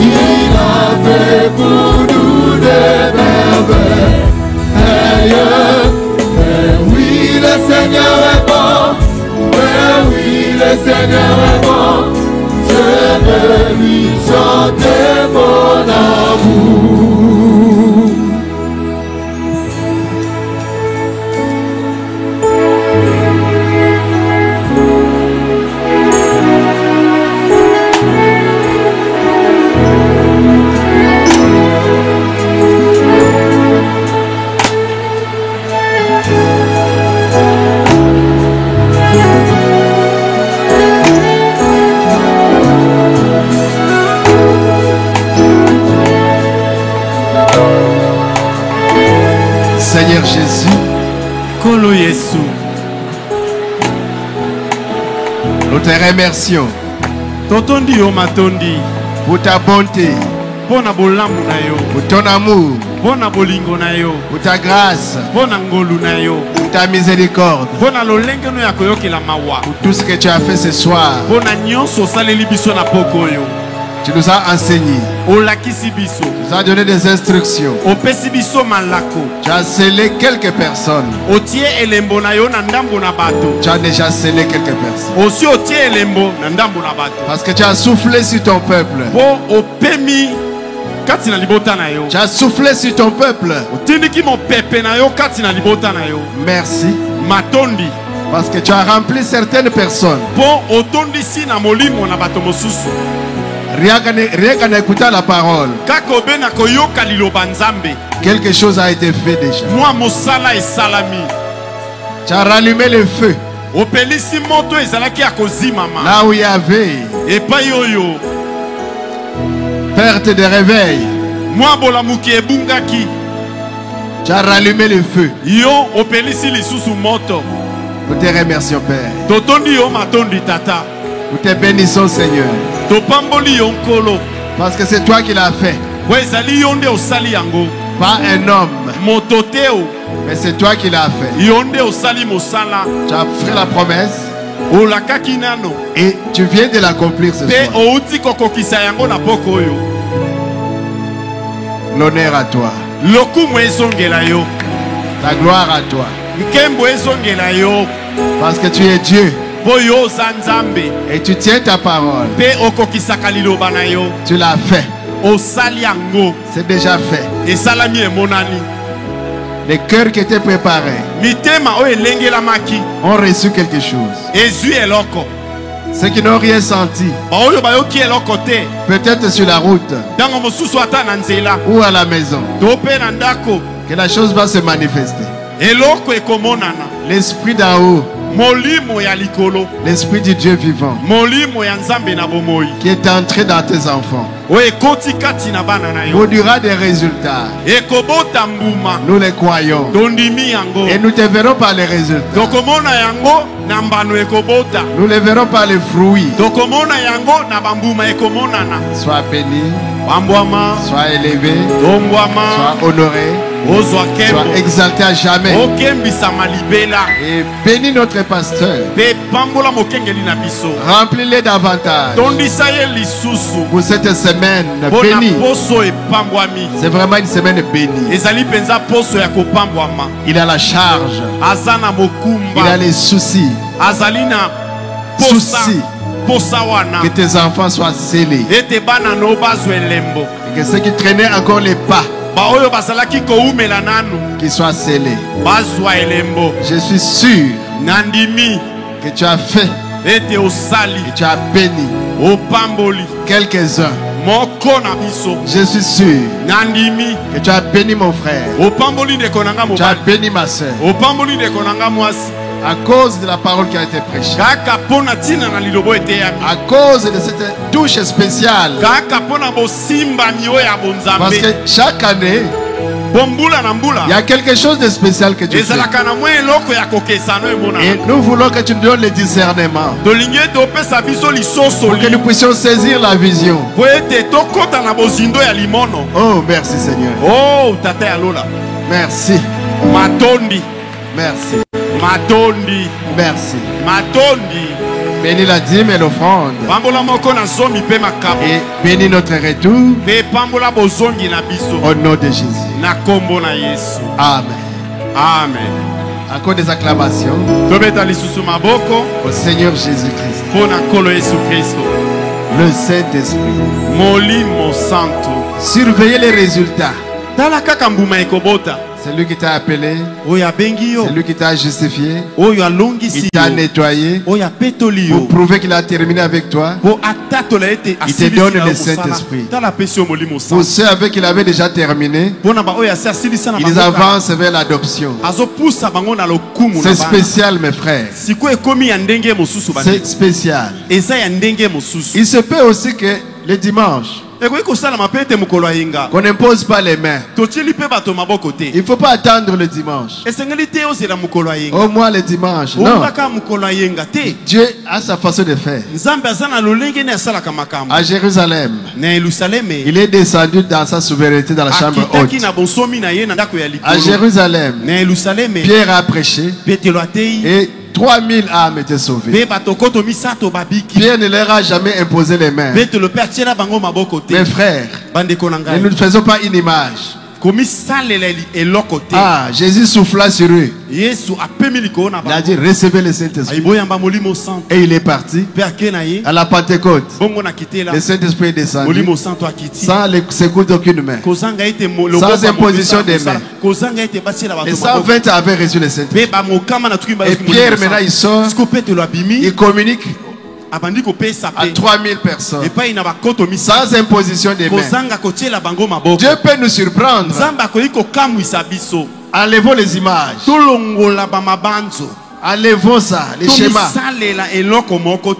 Il a fait pour nous des merveilles. Oui, le Seigneur est bon. Seigneur est bon, je veux lui chanter mon amour. Seigneur Jésus, Kolo Yesu, nous te remercions totondi yo matondi pour ta bonté, pona bolamu na yo, pour ton amour, pona bolingo na yo, pour ta grâce, pona ngolu na yo, pour ta miséricorde, pona lolenge no ya koyokela mawa, pour tout ce que tu as fait ce soir. pona nyonso saleli biso na poko yo. Tu nous as enseigné, Olakisi biso, tu nous as donné des instructions. opesi biso malako, Tu as scellé quelques personnes. otie elembo na yo na ndambo na bato, Tu as déjà scellé quelques personnes. osi otie elembo na ndambo na bato, Parce que tu as soufflé sur ton peuple. po opemi kati na libota na yo, Tu as soufflé sur ton peuple. otindiki mopepe na yo kati na libota na yo. Merci. Matondi, Parce que tu as rempli certaines personnes. po otondisi na molimo na bato mosusu, Rien qu'en écoutant la parole, kaka obena koyoka liloba nzambe, quelque chose a été fait déjà. mwa mosala esalami, Tu as rallumé le feu. opelisi moto ezalaki ya kozimama Là où il y avait epai oyo perte de réveil, mwa bolamuki ebungaki, tu as rallumé le feu. yo opelisi lisusu moto. Nous te remercions, Père. Totondi yo matondi tata, Nous te bénissons, Seigneur. topamboli yo nkolo, Parce que c'est toi qui l'as fait. po ezali yo nde osali yango, Pas un homme, moto te o, mais c'est toi qui l'as fait. yo nde osali mosala, Tu as fait la promesse olakaki nano et tu viens de l'accomplir ce mpe soir. outi kokokisa yango na poko oyo. L'honneur à toi. Lokumu ezongela yo, La gloire à toi. nkembo ezongela yo, Parce que tu es Dieu po yo oza nzambe et tu tiens ta parole. mpe okokisaka liloba na yo, Tu l'as fait. osali yango, C'est déjà fait. esalami emonani. Les cœurs qui étaient préparés Mitema oyo elengelamaki ont reçu quelque chose. ezwi eloko, Ceux qui n'ont rien senti, baoyo bayoki eloko te, peut-être sur la route ntango mosusu ata na nzela ou à la maison, to mpe na ndako, que la chose va se manifester. eloko ekomonana. L'esprit d'en haut, Molimo ya likolo, l'esprit du Dieu vivant, molimo ya nzambe na bomoi, qui est entré dans tes enfants, oyo ekoti kati na bana na yo, produira des résultats. ekobota mbuma, Nous les croyons. tondimi yango, Et nous te verrons par les résultats. tokomona yango na mbano ekobota, Nous les verrons par les fruits. tokomona yango na bambuma ekomonana. Sois béni, Bambwama, sois élevé, tombwama, sois honoré, ozwa kembo, sois exalté à jamais. okembisama libela, Et bénis notre pasteur. mpe pambola mokengeli na biso, Remplis-les davantage tondisa ye lisusu pour cette semaine mpona bénie. poso epambwami. C'est vraiment une semaine bénie. Ezali mpenza poso ya kopambwama, Il a la charge, aza na il a mokumba, les soucis. azali na posa, Souci posa wana que tes enfants soient scellés. ete bana no bazwa elembo, Et que ceux qui traînaient encore les pas, baoyo bazalaki koumela nanu qu'ils soient scellés. bazwa elembo. Je suis sûr Nandimi que tu as fait, ete osali que tu as béni opamboli quelques-uns. moko na biso, Je suis sûr nandimi que tu as béni mon frère. opamboli ndeko na nga Tu as mobali, béni ma soeur. opamboli ndeko na nga mwasi, À cause de la parole qui a été prêchée. kaka mpona ntina na lilobo eteyami, À cause de cette touche spéciale. kaka mpona bosimbami oyo ya Parce bonzambe, que chaque année, po mbula na mbula il y a quelque chose de spécial que tu fais. ezalaka na mwa eloko ya kokesano Et emonana. nous voulons que tu nous donnes le discernement. tolingi ete opesa biso Pour que lisosoli nous puissions saisir la vision. po ete tokɔta na bozindo ya limono. Oh, merci Seigneur. Oh tata ya lola, Merci. matondi Merci. matondi Merci. matondi, Bénis la dîme et l'offrande. pambola moko na zomi mpe makabo, Et bénis notre retour mpe pambola bozongi na biso au nom de Jésus. na kombo na Yesu. Amen. Amen. Encore des acclamations au Seigneur Jésus-Christ. Le Saint-Esprit. Surveillez les résultats. C'est lui qui t'a appelé. C'est lui qui t'a justifié. Il t'a nettoyé. Pour prouver qu'il a terminé avec toi. Il te donne le Saint-Esprit. Pour ceux avec qui il avait déjà terminé, ils avancent vers l'adoption. C'est spécial, mes frères. C'est spécial. Il se peut aussi que le dimanche, qu'on n'impose pas les mains. Il ne faut pas attendre le dimanche. Au moins le dimanche. Non. Dieu a sa façon de faire. À Jérusalem, il est descendu dans sa souveraineté dans la chambre haute. À Jérusalem, Pierre a prêché et 3000 âmes étaient sauvées. Pierre ne leur a jamais imposé les mains. Mes frères, ne nous faisons pas une image. Ah, Jésus souffla sur eux. Il a dit recevez le Saint-Esprit. Et il est parti. À la Pentecôte, le Saint-Esprit est descendu sans le secours d'aucune main, sans imposition des mains. Les 120 avaient reçu le Saint-Esprit. Et Pierre maintenant il sort, il communique à 3000 personnes sans imposition des mains. Dieu peut nous surprendre. Enlevons les images. Enlevons ça, les schémas.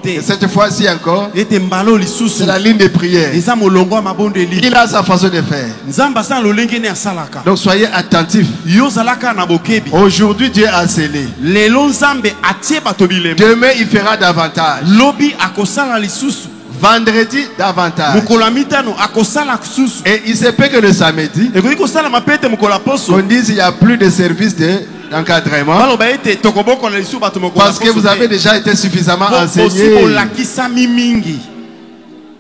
Et cette fois-ci encore, c'est la ligne de prière. Il a sa façon de faire. Donc soyez attentifs. Aujourd'hui Dieu a scellé. Demain il fera davantage. Vendredi davantage. Et il se peut que le samedi, on dise il n'y a plus de service d'encadrement parce que vous avez déjà été suffisamment enseigné.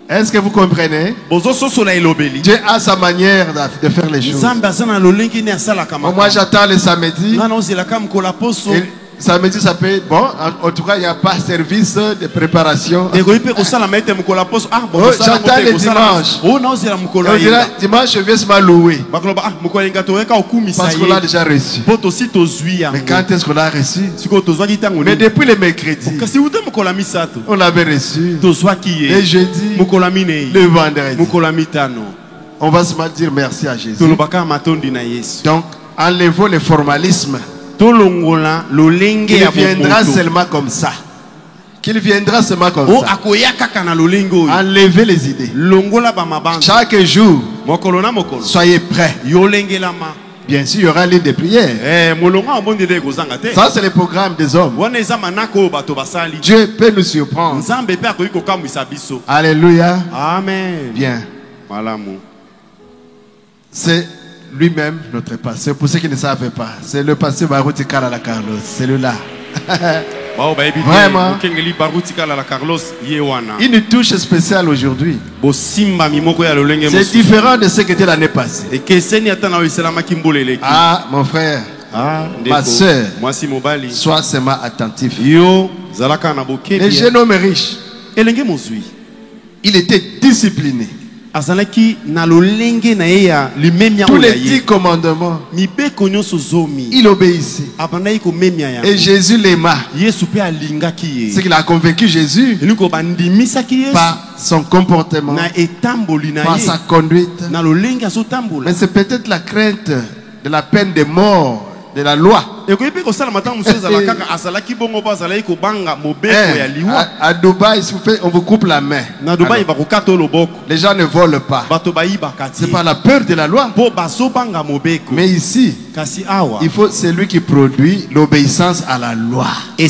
Est-ce que vous comprenez? Dieu a sa manière de faire les choses. Moi j'attends le samedi. Samedi ça peut, bon, en tout cas il n'y a pas de service de préparation. J'attends le dimanche. Dimanche je viens me louer parce qu'on l'a déjà reçu. Mais quand est-ce qu'on l'a reçu? Mais depuis le mercredi on l'avait reçu. Le jeudi, le vendredi. On va se dire merci à Jésus. Donc enlevons le formalisme. Qu'il viendra seulement comme ça. Qu'il viendra seulement comme ça. Enlevez les idées. Chaque jour, soyez prêts. Bien sûr, il y aura une ligne de prière. Ça, c'est le programme des hommes. Dieu peut nous surprendre. Alléluia. Amen. Bien. C'est lui-même notre pasteur. Pour ceux qui ne savent pas, c'est le pasteur Baruti Kalala Carlos. C'est lui-là. Vraiment. Une touche spéciale aujourd'hui. C'est différent de ce qui était l'année passée. Ah, mon frère, ma soeur, sois seulement attentif. Les jeunes hommes riches, il était discipliné. Tous les 10 commandements, il obéissait. Et Jésus l'aima. C'est qu'il a convaincu Jésus par son comportement, par sa conduite. Mais c'est peut-être la crainte de la peine de mort de la loi. À Dubaï, on vous coupe la main. Les gens ne volent pas. C'est pas la peur de la loi. Mais ici, il faut celui qui produit l'obéissance à la loi. C'est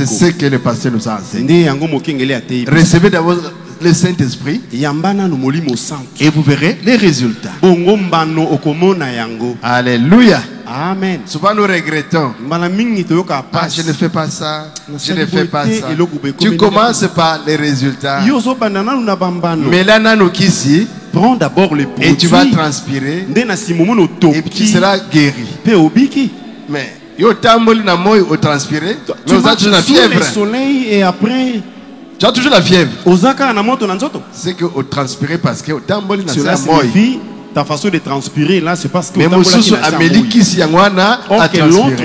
ce que le pasteur nous a enseigné. Recevez d'abord le Saint-Esprit et vous verrez les résultats. Alléluia. Amen. Souvent nous regrettons. Ah, je ne fais pas ça. Je ne fais pas ça. Tu commences par les résultats. Mais là, nous ici, prends d'abord le produit. Et tu vas transpirer. Et tu seras guéri. Mais yo tamboli na moi au transpirer. Mais tu as toujours la fièvre. Le soleil et après. Tu as toujours la fièvre. C'est que au transpirer parce que au tamboli na cela signifie ta façon de transpirer là, c'est parce que mais l'autre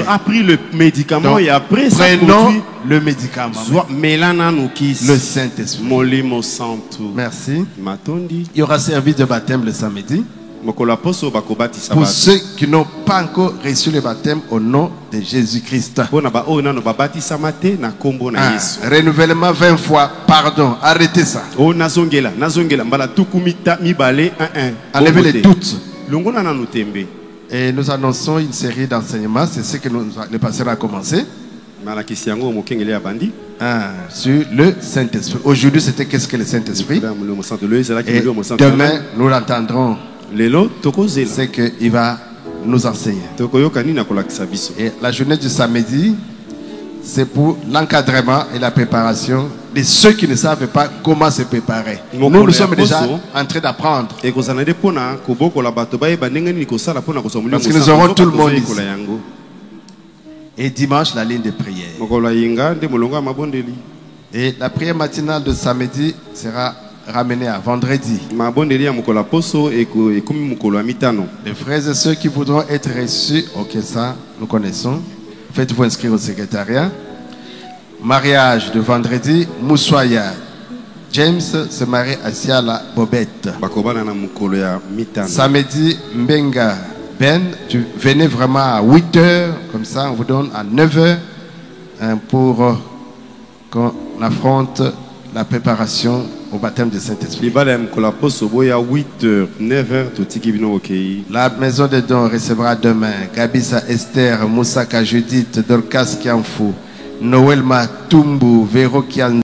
a pris le médicament. Donc, et après prenons le médicament. Le Saint-Esprit. Merci. Il y aura servi de baptême le samedi. Pour ceux qui n'ont pas encore reçu le baptême au nom de Jésus-Christ. Renouvellement 20 fois, pardon, arrêtez ça. Enlevez les doutes. Et nous annonçons une série d'enseignements, c'est ce que le pasteur a commencé. Sur le Saint-Esprit. Aujourd'hui, c'était qu'est-ce que le Saint-Esprit? Et demain, nous l'entendrons. C'est qu'il va nous enseigner. Et la journée du samedi, c'est pour l'encadrement et la préparation de ceux qui ne savent pas comment se préparer. Nous sommes déjà en train d'apprendre. Parce que nous aurons tout le monde ici. Et dimanche, la ligne de prière. Et la prière matinale de samedi sera ramené à vendredi. Les frères et ceux qui voudront être reçus, ok, ça nous connaissons. Faites-vous inscrire au secrétariat. Mariage de vendredi, Moussoya. James se marie à Siala Bobette. Samedi, Mbenga Ben, tu venez vraiment à 8h, comme ça on vous donne à 9h pour qu'on affronte la préparation au baptême du Saint-Esprit. La maison de dons recevra demain Gabisa Esther, Moussaka Judith, Dorcas Kianfou, Noël Matumbu, Véro Kian.